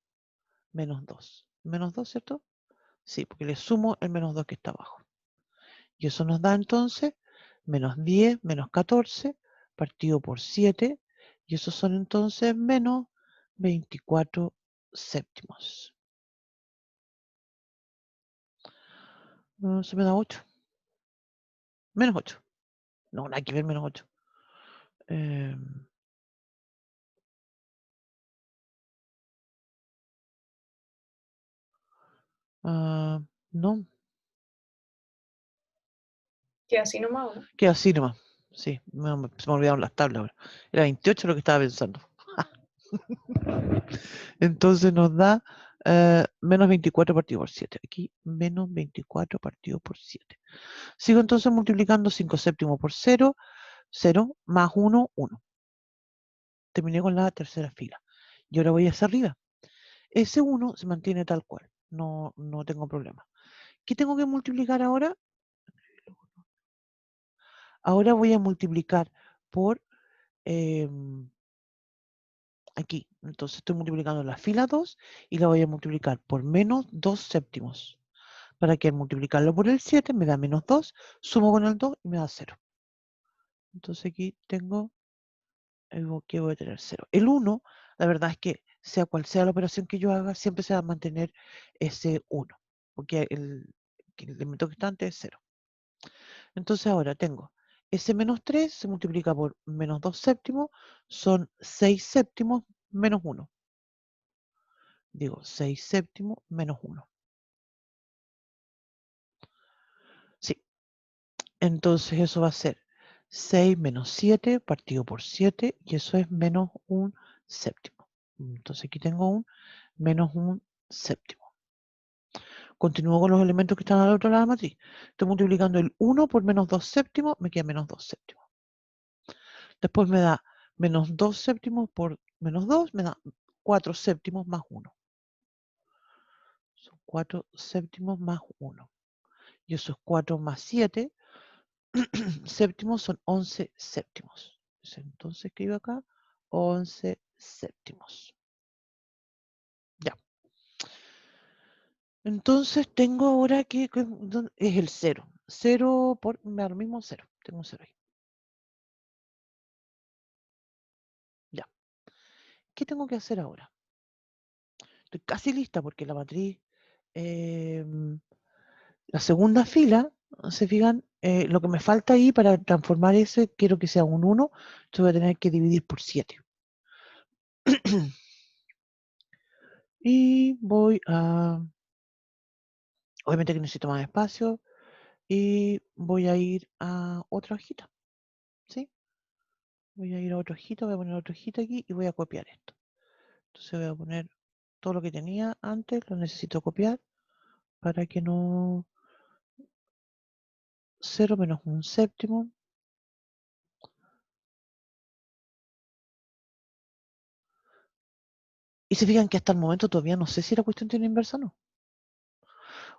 menos 2. Menos 2, ¿cierto? Sí, porque le sumo el menos 2 que está abajo. Y eso nos da entonces menos 10 menos 14 partido por 7. Y esos son entonces menos 24 séptimos. Se me da 8. Menos 8. No, nada que ver menos 8. No, Que así nomás, ¿o no? queda así nomás. Sí, se me olvidaron las tablas ahora. Era 28 lo que estaba pensando. Entonces nos da menos 24 partido por 7. Aquí menos 24 partido por 7. Sigo entonces multiplicando 5 séptimos por 0, 0 más 1, 1. Terminé con la tercera fila. Y ahora voy hacia arriba. Ese 1 se mantiene tal cual. No tengo problema. ¿Qué tengo que multiplicar ahora? Ahora voy a multiplicar por aquí. Entonces estoy multiplicando la fila 2 y la voy a multiplicar por menos 2 séptimos. Para que al multiplicarlo por el 7 me da menos 2, sumo con el 2 y me da 0. Entonces aquí tengo, que voy a tener 0. El 1, la verdad es que sea cual sea la operación que yo haga, siempre se va a mantener ese 1, porque el elemento que está antes es 0. Entonces ahora tengo ese menos 3 se multiplica por menos 2 séptimos, son 6 séptimos menos 1. Digo, 6 séptimos menos 1. Sí, entonces eso va a ser 6 menos 7 partido por 7 y eso es menos 1 séptimo. Entonces aquí tengo un menos 1 séptimo. Continúo con los elementos que están al otro lado de la matriz. Estoy multiplicando el 1 por menos 2 séptimos, me queda menos 2 séptimos. Después me da menos 2 séptimos por menos 2, me da 4 séptimos más 1. Son 4 séptimos más 1. Y eso es 4 más 7 séptimos son 11 séptimos. Entonces escribo acá 11 séptimos. Ya. Entonces tengo ahora que es el 0. 0 por, me da lo mismo 0. Tengo un 0 ahí. Ya. ¿Qué tengo que hacer ahora? Estoy casi lista porque la matriz, la segunda fila, se fijan, lo que me falta ahí para transformar ese, quiero que sea un 1, entonces voy a tener que dividir por 7. Y voy a, obviamente que necesito más espacio, y voy a ir a otra hojita, ¿sí? Voy a ir a otra hojita, voy a poner otra hojita aquí y voy a copiar esto. Entonces voy a poner todo lo que tenía antes, lo necesito copiar para que no... 0 menos 1 séptimo. Y se fijan que hasta el momento todavía no sé si la cuestión tiene inversa o no.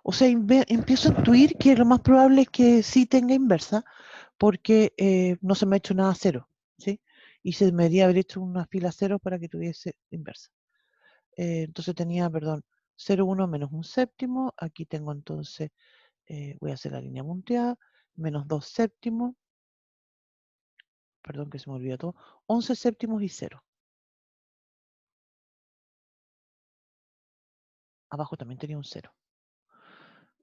O sea, empiezo a intuir que lo más probable es que sí tenga inversa, porque no se me ha hecho nada cero, ¿sí? Y se me debería haber hecho una fila cero para que tuviese inversa. Entonces tenía, perdón, 0, 1 menos 1 séptimo. Aquí tengo entonces, voy a hacer la línea punteada, menos 2 séptimos. Perdón que se me olvidó todo. 11 séptimos y 0. Abajo también tenía un 0.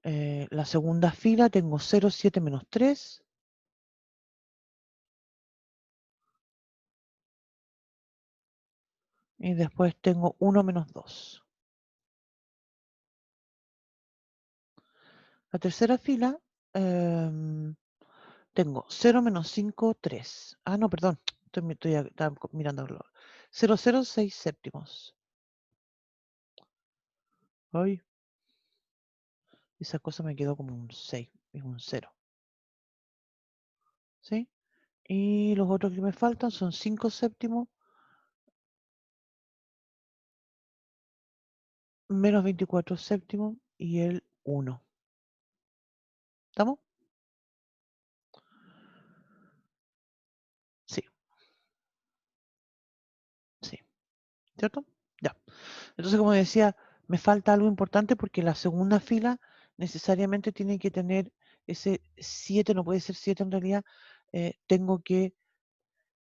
La segunda fila tengo 0, 7 menos 3. Y después tengo 1 menos 2. La tercera fila tengo 0 menos 5, 3. Ah, no, perdón. Estaba mirándolo. 0, 0, 6 séptimos. Ay, esa cosa me quedó como un 6. Es un 0. ¿Sí? Y los otros que me faltan son 5 séptimos menos 24 séptimos y el 1. ¿Estamos? Sí. Sí. ¿Cierto? Ya. Entonces, como decía, me falta algo importante porque la segunda fila necesariamente tiene que tener ese 7, no puede ser 7 en realidad, tengo que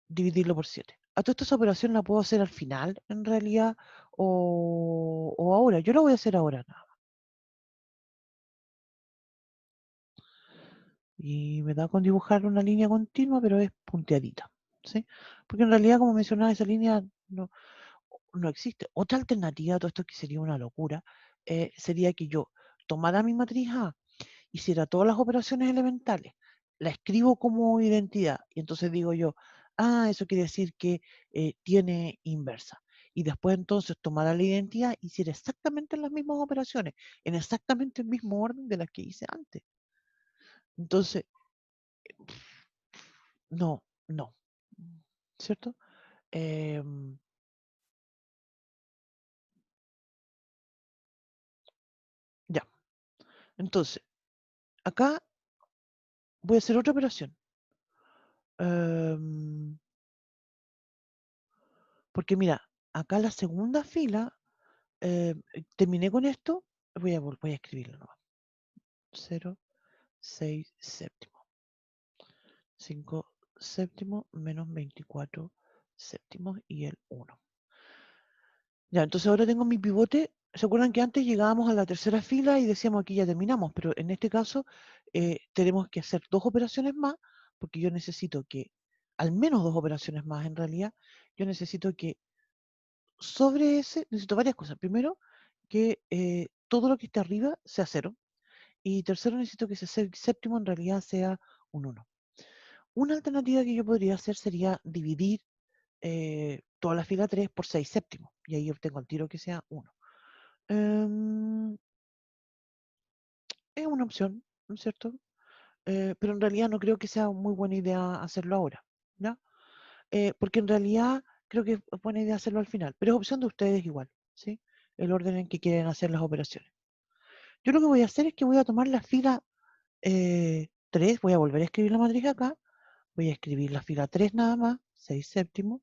dividirlo por 7. ¿A toda esta operación la puedo hacer al final en realidad o ahora? Yo lo voy a hacer ahora nada más. Y me da con dibujar una línea continua, pero es punteadita, ¿sí? Porque en realidad, como mencionaba, esa línea no existe. Otra alternativa a todo esto que sería una locura, sería que yo tomara mi matriz A, hiciera todas las operaciones elementales, la escribo como identidad y entonces digo yo, eso quiere decir que tiene inversa. Y después entonces tomara la identidad y hiciera exactamente las mismas operaciones, en exactamente el mismo orden de las que hice antes. Entonces, no, no. ¿Cierto? Ya. Entonces, acá voy a hacer otra operación. Porque mira, acá la segunda fila, terminé con esto, voy a escribirlo nomás. 0, 6 séptimo. 5 séptimos menos 24 séptimos y el 1. Ya, entonces ahora tengo mi pivote. ¿Se acuerdan que antes llegábamos a la tercera fila y decíamos aquí ya terminamos? Pero en este caso tenemos que hacer 2 operaciones más, porque yo necesito que, al menos 2 operaciones más en realidad, yo necesito que sobre ese, necesito varias cosas. Primero, que todo lo que esté arriba sea 0. Y tercero, necesito que ese séptimo en realidad sea un 1. Una alternativa que yo podría hacer sería dividir toda la fila 3 por 6 séptimos. Y ahí obtengo el tiro que sea 1. Es una opción, ¿no es cierto? Pero en realidad no creo que sea muy buena idea hacerlo ahora, ¿ya? Porque en realidad creo que es buena idea hacerlo al final, pero es opción de ustedes igual, ¿sí? El orden en que quieren hacer las operaciones. Yo lo que voy a hacer es que voy a tomar la fila 3, voy a volver a escribir la matriz acá, voy a escribir la fila 3 nada más, 6 séptimos,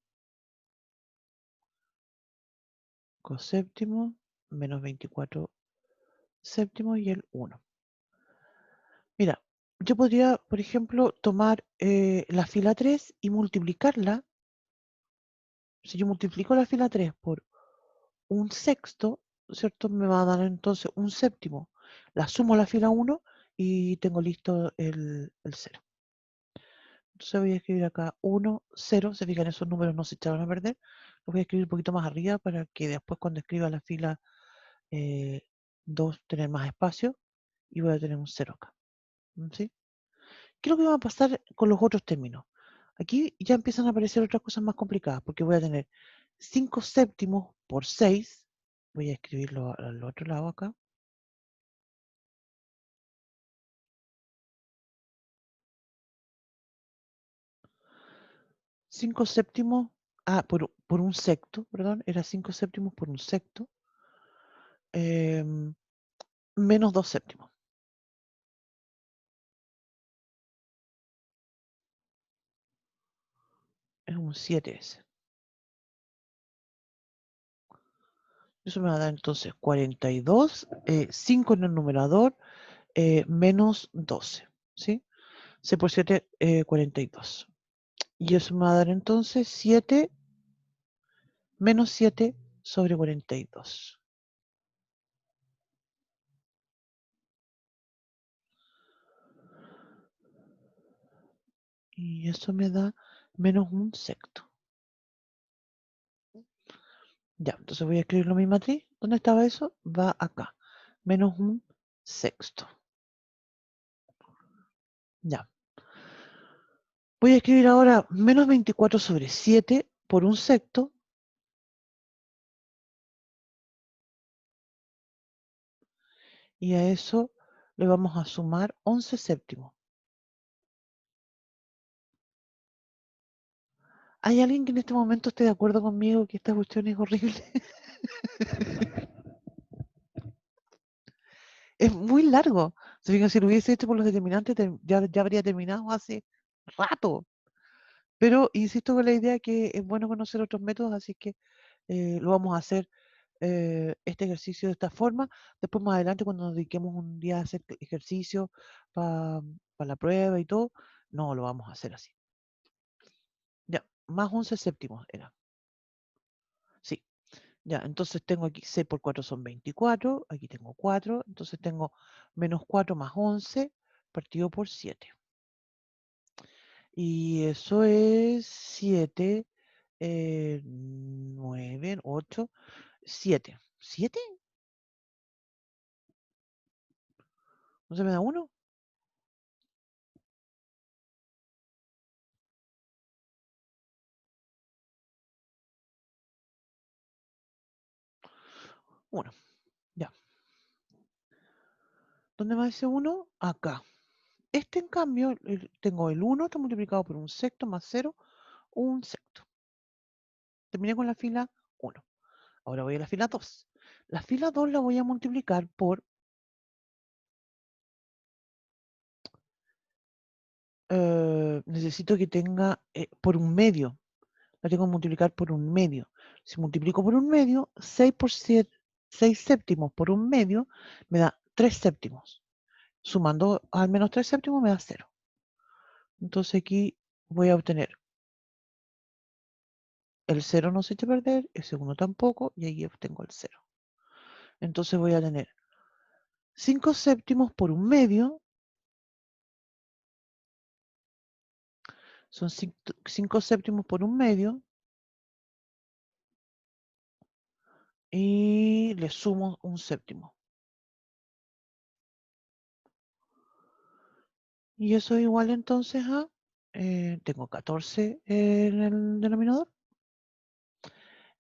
coséptimo, menos 24 séptimos y el 1. Mira, yo podría, por ejemplo, tomar la fila 3 y multiplicarla. Si yo multiplico la fila 3 por un sexto, ¿cierto? Me va a dar entonces un séptimo. La sumo a la fila 1 y tengo listo el 0. Entonces voy a escribir acá 1, 0. Se fijan, esos números no se echaron a perder. Los voy a escribir un poquito más arriba para que después cuando escriba la fila 2 tener más espacio y voy a tener un 0 acá. ¿Sí? ¿Qué es lo que va a pasar con los otros términos? Aquí ya empiezan a aparecer otras cosas más complicadas porque voy a tener 5 séptimos por 6. Voy a escribirlo al otro lado acá. 5 séptimos, por un sexto, perdón, era 5 séptimos por un sexto, menos 2 séptimos. Es un 7 ese. Eso me va a dar entonces 42, 5 en el numerador, menos 12, ¿sí? 6 por 7, 42. Y eso me va a dar entonces 7 menos 7 sobre 42. Y eso me da menos un sexto. Ya, entonces voy a escribirlo en mi matriz. ¿Dónde estaba eso? Va acá. Menos un sexto. Ya. Voy a escribir ahora menos 24 sobre 7 por un sexto. Y a eso le vamos a sumar 11 séptimos. ¿Hay alguien que en este momento esté de acuerdo conmigo que esta cuestión es horrible? Es muy largo. Si lo hubiese hecho por los determinantes, ya habría terminado hace rato. Pero insisto con la idea que es bueno conocer otros métodos, así que lo vamos a hacer este ejercicio de esta forma. Después más adelante, cuando nos dediquemos un día a hacer ejercicio para la prueba y todo, no lo vamos a hacer así. Ya, más 11 séptimos era. Sí, ya, entonces tengo aquí 6 por 4 son 24, aquí tengo 4, entonces tengo menos 4 más 11 partido por 7. Y eso es 7, 9, 8, 7. ¿7? Entonces me da 1. Uno. Ya. ¿Dónde va ese 1? Acá. Este, en cambio, tengo el 1, está multiplicado por un sexto más 0, un sexto. Terminé con la fila 1. Ahora voy a la fila 2. La fila 2 la voy a multiplicar por necesito que tenga por un medio. La tengo que multiplicar por un medio. Si multiplico por un medio, 6 por 7, 6 séptimos por un medio me da 3 séptimos. Sumando al menos 3 séptimos me da 0. Entonces aquí voy a obtener el 0 no se echa a perder, el segundo tampoco, y ahí obtengo el 0. Entonces voy a tener 5 séptimos por un medio. Son 5 séptimos por un medio. Y le sumo un séptimo. Y eso es igual entonces a, tengo 14 en el denominador,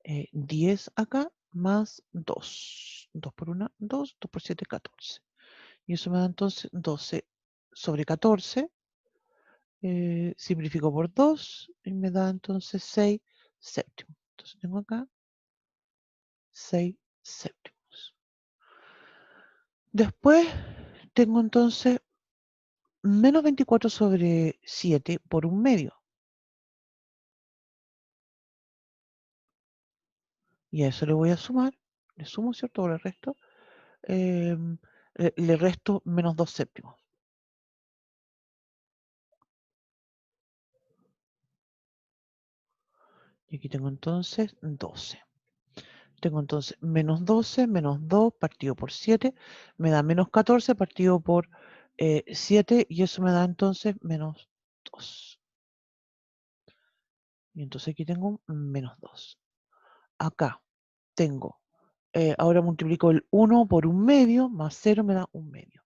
10 acá más 2. 2 por 1, 2, 2 por 7, 14. Y eso me da entonces 12 sobre 14. Simplifico por 2 y me da entonces 6 séptimos. Entonces tengo acá 6 séptimos. Después tengo entonces menos 24 sobre 7 por un medio. Y a eso le voy a sumar, le sumo, ¿cierto? O le resto, le resto menos 2 séptimos. Y aquí tengo entonces 12. Tengo entonces menos 12, menos 2 partido por 7, me da menos 14 partido por 7, y eso me da entonces menos 2. Y entonces aquí tengo un menos 2. Acá tengo, ahora multiplico el 1 por un medio, más 0 me da un medio.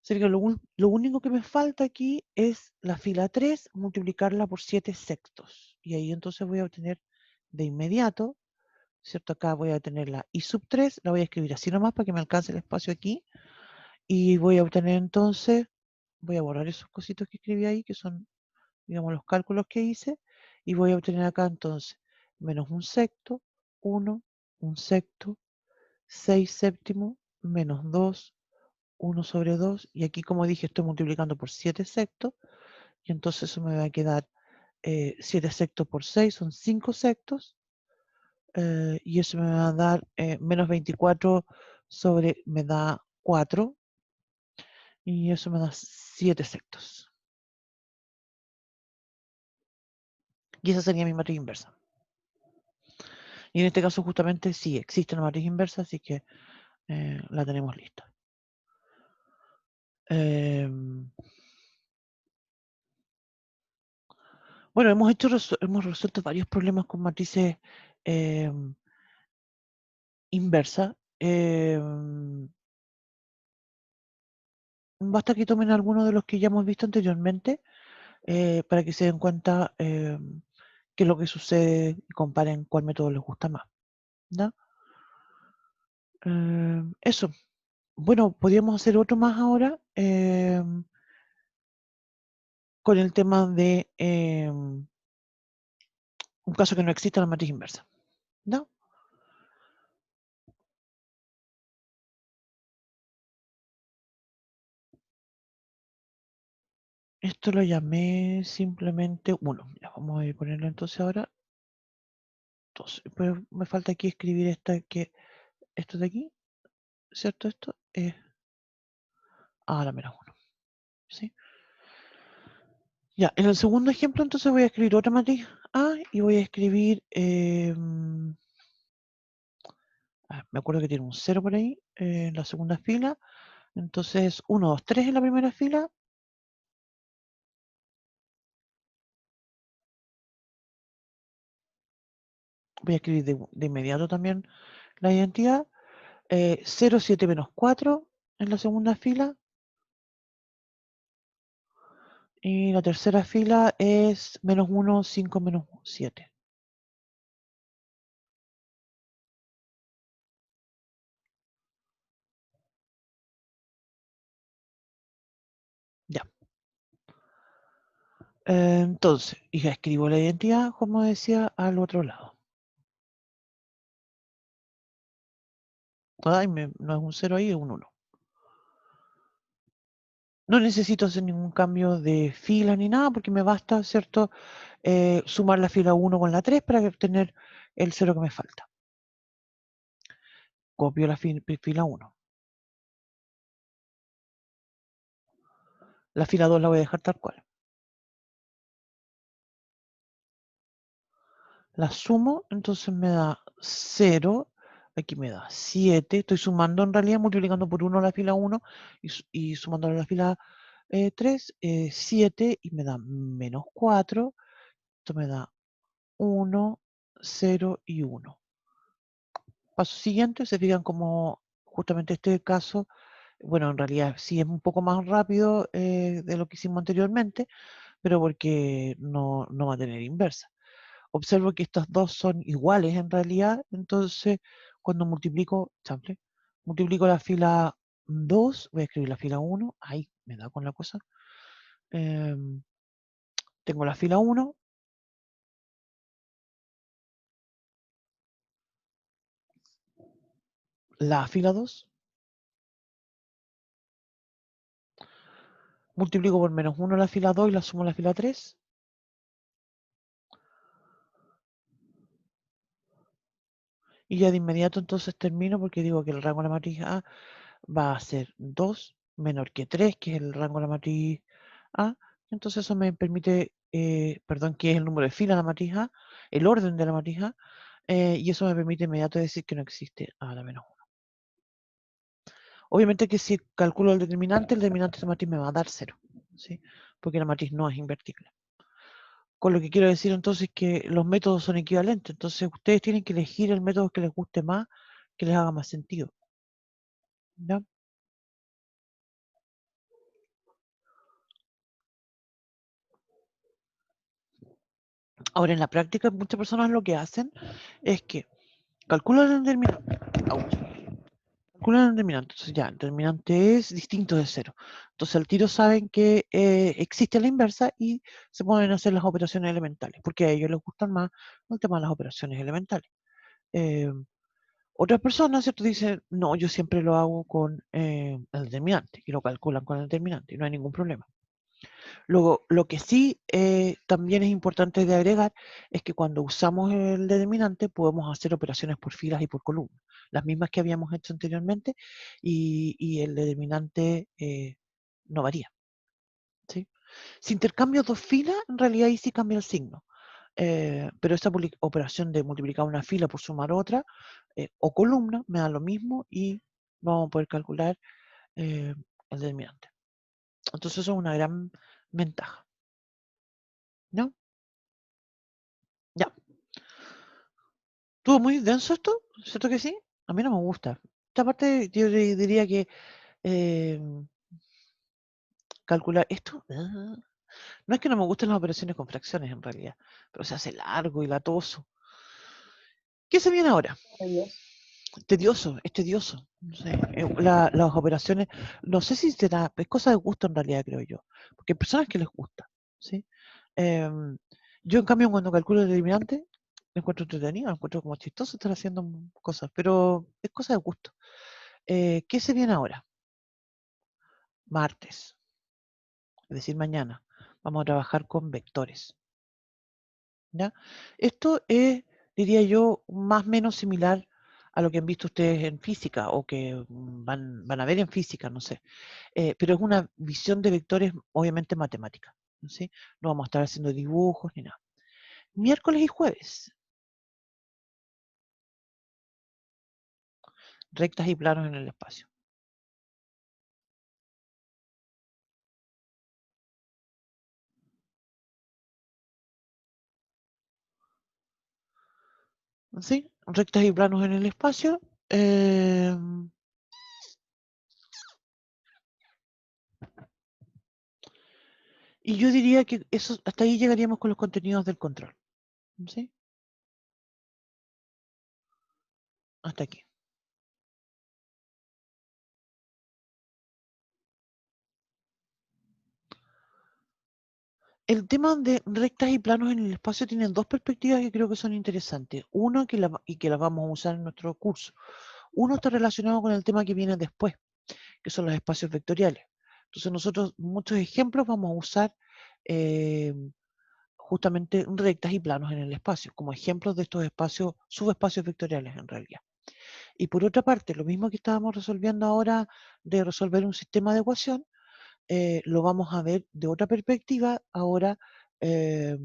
Así que lo único que me falta aquí es la fila 3, multiplicarla por 7 sextos. Y ahí entonces voy a obtener de inmediato, ¿cierto? Acá voy a tener la i sub 3, la voy a escribir así nomás para que me alcance el espacio aquí. Y voy a obtener entonces, voy a borrar esos cositos que escribí ahí, que son, digamos, los cálculos que hice. Y voy a obtener acá entonces menos un sexto, 1, un sexto, 6 séptimos, menos 2, 1 sobre 2, y aquí, como dije, estoy multiplicando por 7 sextos, y entonces eso me va a quedar 7 sextos por 6, son 5 sextos, y eso me va a dar menos 24 sobre, me da 4, y eso me da 7 sextos. Y esa sería mi matriz inversa. Y en este caso justamente sí existe una matriz inversa, así que la tenemos lista. Bueno, hemos resuelto varios problemas con matrices inversas. Basta que tomen algunos de los que ya hemos visto anteriormente para que se den cuenta qué es lo que sucede y comparen cuál método les gusta más. ¿Ya? Eso. Bueno, podríamos hacer otro más ahora con el tema de un caso que no exista la matriz inversa. ¿No? Esto lo llamé simplemente 1. Ya, vamos a ponerlo entonces ahora 2. Pues me falta aquí escribir esto de aquí, ¿cierto? Esto es la menos 1. ¿Sí? Ya, en el segundo ejemplo entonces voy a escribir otra matriz A y voy a escribir, me acuerdo que tiene un 0 por ahí en la segunda fila, entonces 1, 2, 3 en la primera fila. Voy a escribir de inmediato también la identidad. 0, 7 menos 4 en la segunda fila. Y la tercera fila es -1, 5, -7. Ya. Entonces, y ya escribo la identidad, como decía, al otro lado. Ay, no es un 0 ahí, es un 1. No necesito hacer ningún cambio de fila ni nada, porque me basta, ¿cierto? Sumar la fila 1 con la 3 para obtener el 0 que me falta. Copio la fila 1. La fila 2 la voy a dejar tal cual. La sumo, entonces me da 0, aquí me da 7, estoy sumando en realidad, multiplicando por 1 la fila 1 y sumando la fila 3, 7 y me da -4, esto me da 1, 0 y 1. Paso siguiente, se fijan como justamente este caso, bueno, en realidad sí es un poco más rápido de lo que hicimos anteriormente, pero porque no va a tener inversa. Observo que estas dos son iguales en realidad, entonces cuando multiplico la fila 2, voy a escribir la fila 1, ahí me da con la cosa. Tengo la fila 1, la fila 2, multiplico por -1 la fila 2 y la sumo a la fila 3. Y ya de inmediato entonces termino porque digo que el rango de la matriz A va a ser 2 menor que 3, que es el rango de la matriz A. Entonces eso me permite, perdón, que es el número de fila de la matriz A, el orden de la matriz A, y eso me permite inmediato decir que no existe A a la menos 1. Obviamente que si calculo el determinante de esa matriz me va a dar 0, ¿sí? Porque la matriz no es invertible. Con lo que quiero decir entonces que los métodos son equivalentes, entonces ustedes tienen que elegir el método que les guste más, que les haga más sentido. ¿Ya? Ahora, en la práctica, muchas personas lo que hacen es que calculan el determinante. Calculan el determinante. Entonces, ya, el determinante es distinto de 0. Entonces, al tiro saben que existe la inversa y se pueden hacer las operaciones elementales, porque a ellos les gustan más el tema de las operaciones elementales. Eh, Otras personas, ¿cierto? Dicen, no, yo siempre lo hago con el determinante y lo calculan con el determinante y no hay ningún problema. Luego, lo que sí también es importante de agregar es que cuando usamos el determinante podemos hacer operaciones por filas y por columnas, las mismas que habíamos hecho anteriormente y el determinante no varía. ¿Sí? Si intercambio dos filas, en realidad ahí sí cambia el signo. Pero esta operación de multiplicar una fila por sumar otra o columna me da lo mismo y vamos a poder calcular el determinante. Entonces eso es una gran ventaja. ¿No? Ya. ¿Estuvo muy denso esto? ¿Cierto que sí? A mí no me gusta. Esta parte yo diría que calcular esto. No es que no me gusten las operaciones con fracciones en realidad, pero se hace largo y latoso. ¿Qué se viene ahora? Adiós. Tedioso, es tedioso. No sé, las operaciones, no sé si será, es cosa de gusto en realidad, creo yo. Porque hay personas que les gusta, ¿sí? Em, yo, en cambio, cuando calculo el determinante, lo encuentro entretenido, lo encuentro como chistoso estar haciendo cosas, pero es cosa de gusto. ¿Qué se viene ahora? Martes, es decir, mañana. Vamos a trabajar con vectores. ¿Ya? Esto es, diría yo, más o menos similar a lo que han visto ustedes en física o que van a ver en física, no sé. Pero es una visión de vectores obviamente matemática. ¿Sí? No vamos a estar haciendo dibujos ni nada. Miércoles y jueves, rectas y planos en el espacio. ¿Sí? Rectas y planos en el espacio. Y yo diría que eso, hasta ahí llegaríamos con los contenidos del control. ¿Sí? Hasta aquí. El tema de rectas y planos en el espacio tiene dos perspectivas que creo que son interesantes. Uno y que las vamos a usar en nuestro curso. Uno está relacionado con el tema que viene después, que son los espacios vectoriales. Entonces nosotros muchos ejemplos vamos a usar eh, justamente rectas y planos en el espacio, como ejemplos de estos espacios, subespacios vectoriales en realidad. Y por otra parte, lo mismo que estábamos resolviendo ahora de resolver un sistema de ecuación, lo vamos a ver de otra perspectiva ahora eh,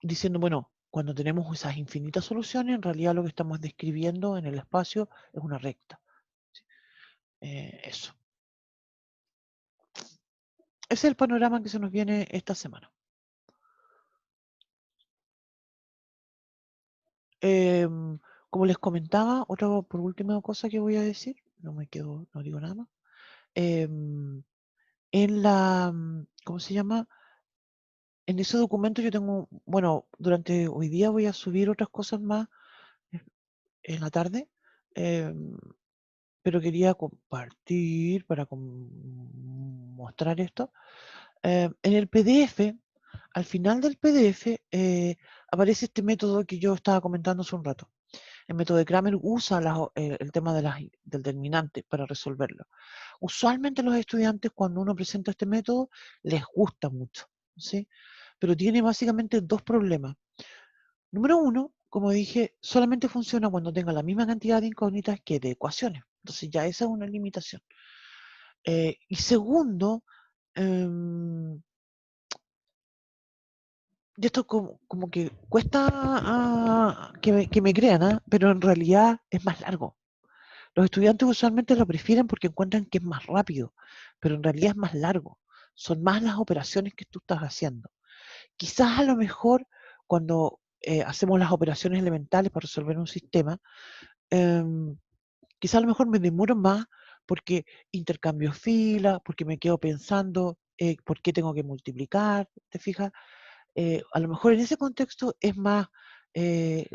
diciendo, bueno, cuando tenemos esas infinitas soluciones, en realidad lo que estamos describiendo en el espacio es una recta. ¿Sí? Eso. Ese es el panorama que se nos viene esta semana. Como les comentaba, otra por última cosa que voy a decir, no digo nada más. En la, ¿cómo se llama? En ese documento yo tengo, bueno, durante hoy día voy a subir otras cosas más en la tarde, pero quería compartir para mostrar esto. En el PDF, al final del PDF, aparece este método que yo estaba comentando hace un rato. El método de Kramer usa el tema del determinante para resolverlo. Usualmente los estudiantes cuando uno presenta este método les gusta mucho, ¿sí? Pero tiene básicamente dos problemas. Número uno, como dije, solamente funciona cuando tenga la misma cantidad de incógnitas que de ecuaciones. Entonces ya esa es una limitación. Y segundo, em, y esto como que cuesta que me crean, ¿ah? Pero en realidad es más largo. Los estudiantes usualmente lo prefieren porque encuentran que es más rápido, pero en realidad es más largo. Son más las operaciones que tú estás haciendo. Quizás a lo mejor cuando hacemos las operaciones elementales para resolver un sistema, quizás a lo mejor me demoro más porque intercambio filas, porque me quedo pensando por qué tengo que multiplicar, ¿te fijas? A lo mejor en ese contexto es más eh,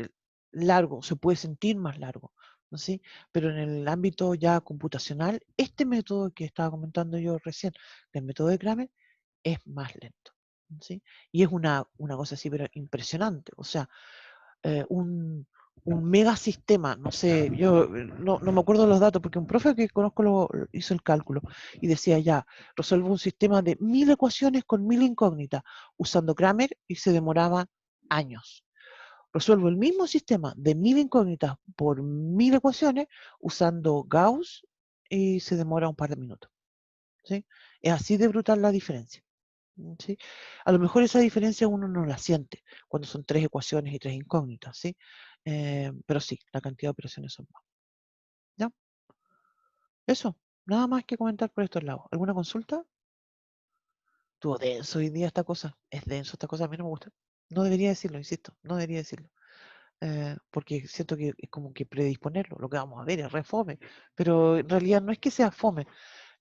largo, se puede sentir más largo, ¿no? ¿Sí? Pero en el ámbito ya computacional, este método que estaba comentando yo recién, el método de Kramer, es más lento, ¿sí? Y es una cosa así, pero impresionante. O sea, un megasistema, no sé, yo no me acuerdo los datos, porque un profe que conozco hizo el cálculo y decía ya, resuelvo un sistema de 1000 ecuaciones con 1000 incógnitas usando Kramer y se demoraba años. Resuelvo el mismo sistema de 1000 incógnitas por 1000 ecuaciones usando Gauss y se demora un par de minutos. ¿Sí? Es así de brutal la diferencia. ¿Sí? A lo mejor esa diferencia uno no la siente cuando son 3 ecuaciones y 3 incógnitas, ¿sí? Pero sí, la cantidad de operaciones son más. ¿Ya? Eso, nada más que comentar por estos lados. ¿Alguna consulta? Estuvo denso hoy día esta cosa. Es denso esta cosa, a mí no me gusta. No debería decirlo, insisto, no debería decirlo. Porque siento que es como que predisponerlo. Lo que vamos a ver es re fome. Pero en realidad no es que sea fome,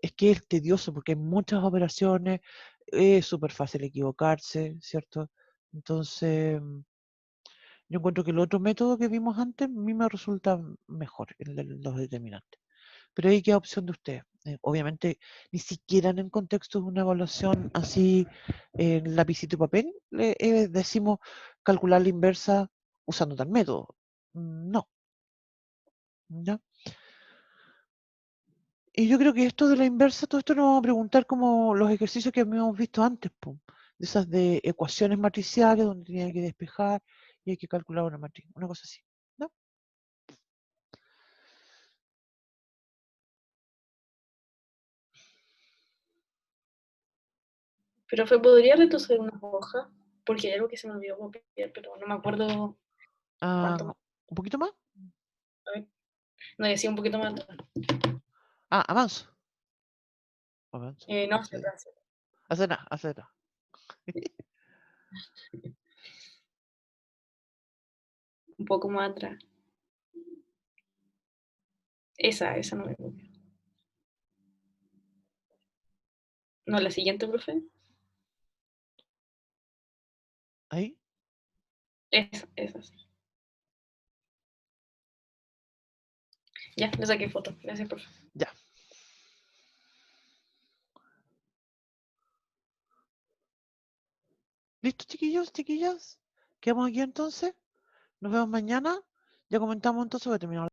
es que es tedioso porque hay muchas operaciones, es súper fácil equivocarse, ¿cierto? Entonces, yo encuentro que el otro método que vimos antes a mí me resulta mejor, el de los determinantes. Pero ahí queda opción de ustedes. Obviamente, ni siquiera en el contexto de una evaluación así, en lapicito y papel, decimos calcular la inversa usando tal método. No, ¿ya? Y yo creo que esto de la inversa, todo esto nos vamos a preguntar como los ejercicios que habíamos visto antes, po, de esas de ecuaciones matriciales donde tenía que despejar y hay que calcular una matriz, una cosa así. ¿No? Profe, ¿podría retroceder una hoja? Porque hay algo que se me olvidó copiar, pero no me acuerdo Ah, cuánto más. ¿un poquito más? A ver, no, decía un poquito más atrás. Ah, avanzo. Avanzo. No, hacia Retrocedo. atrás. Hacer nada, hacer nada. Un poco más atrás. Esa no me copió. No, la siguiente, profe. Ahí. Esa sí. Ya, le saqué foto. Gracias, profe. Ya. ¿Listo, chiquillos, chiquillas? ¿Quedamos aquí entonces? Nos vemos mañana. Ya comentamos entonces, voy a terminar.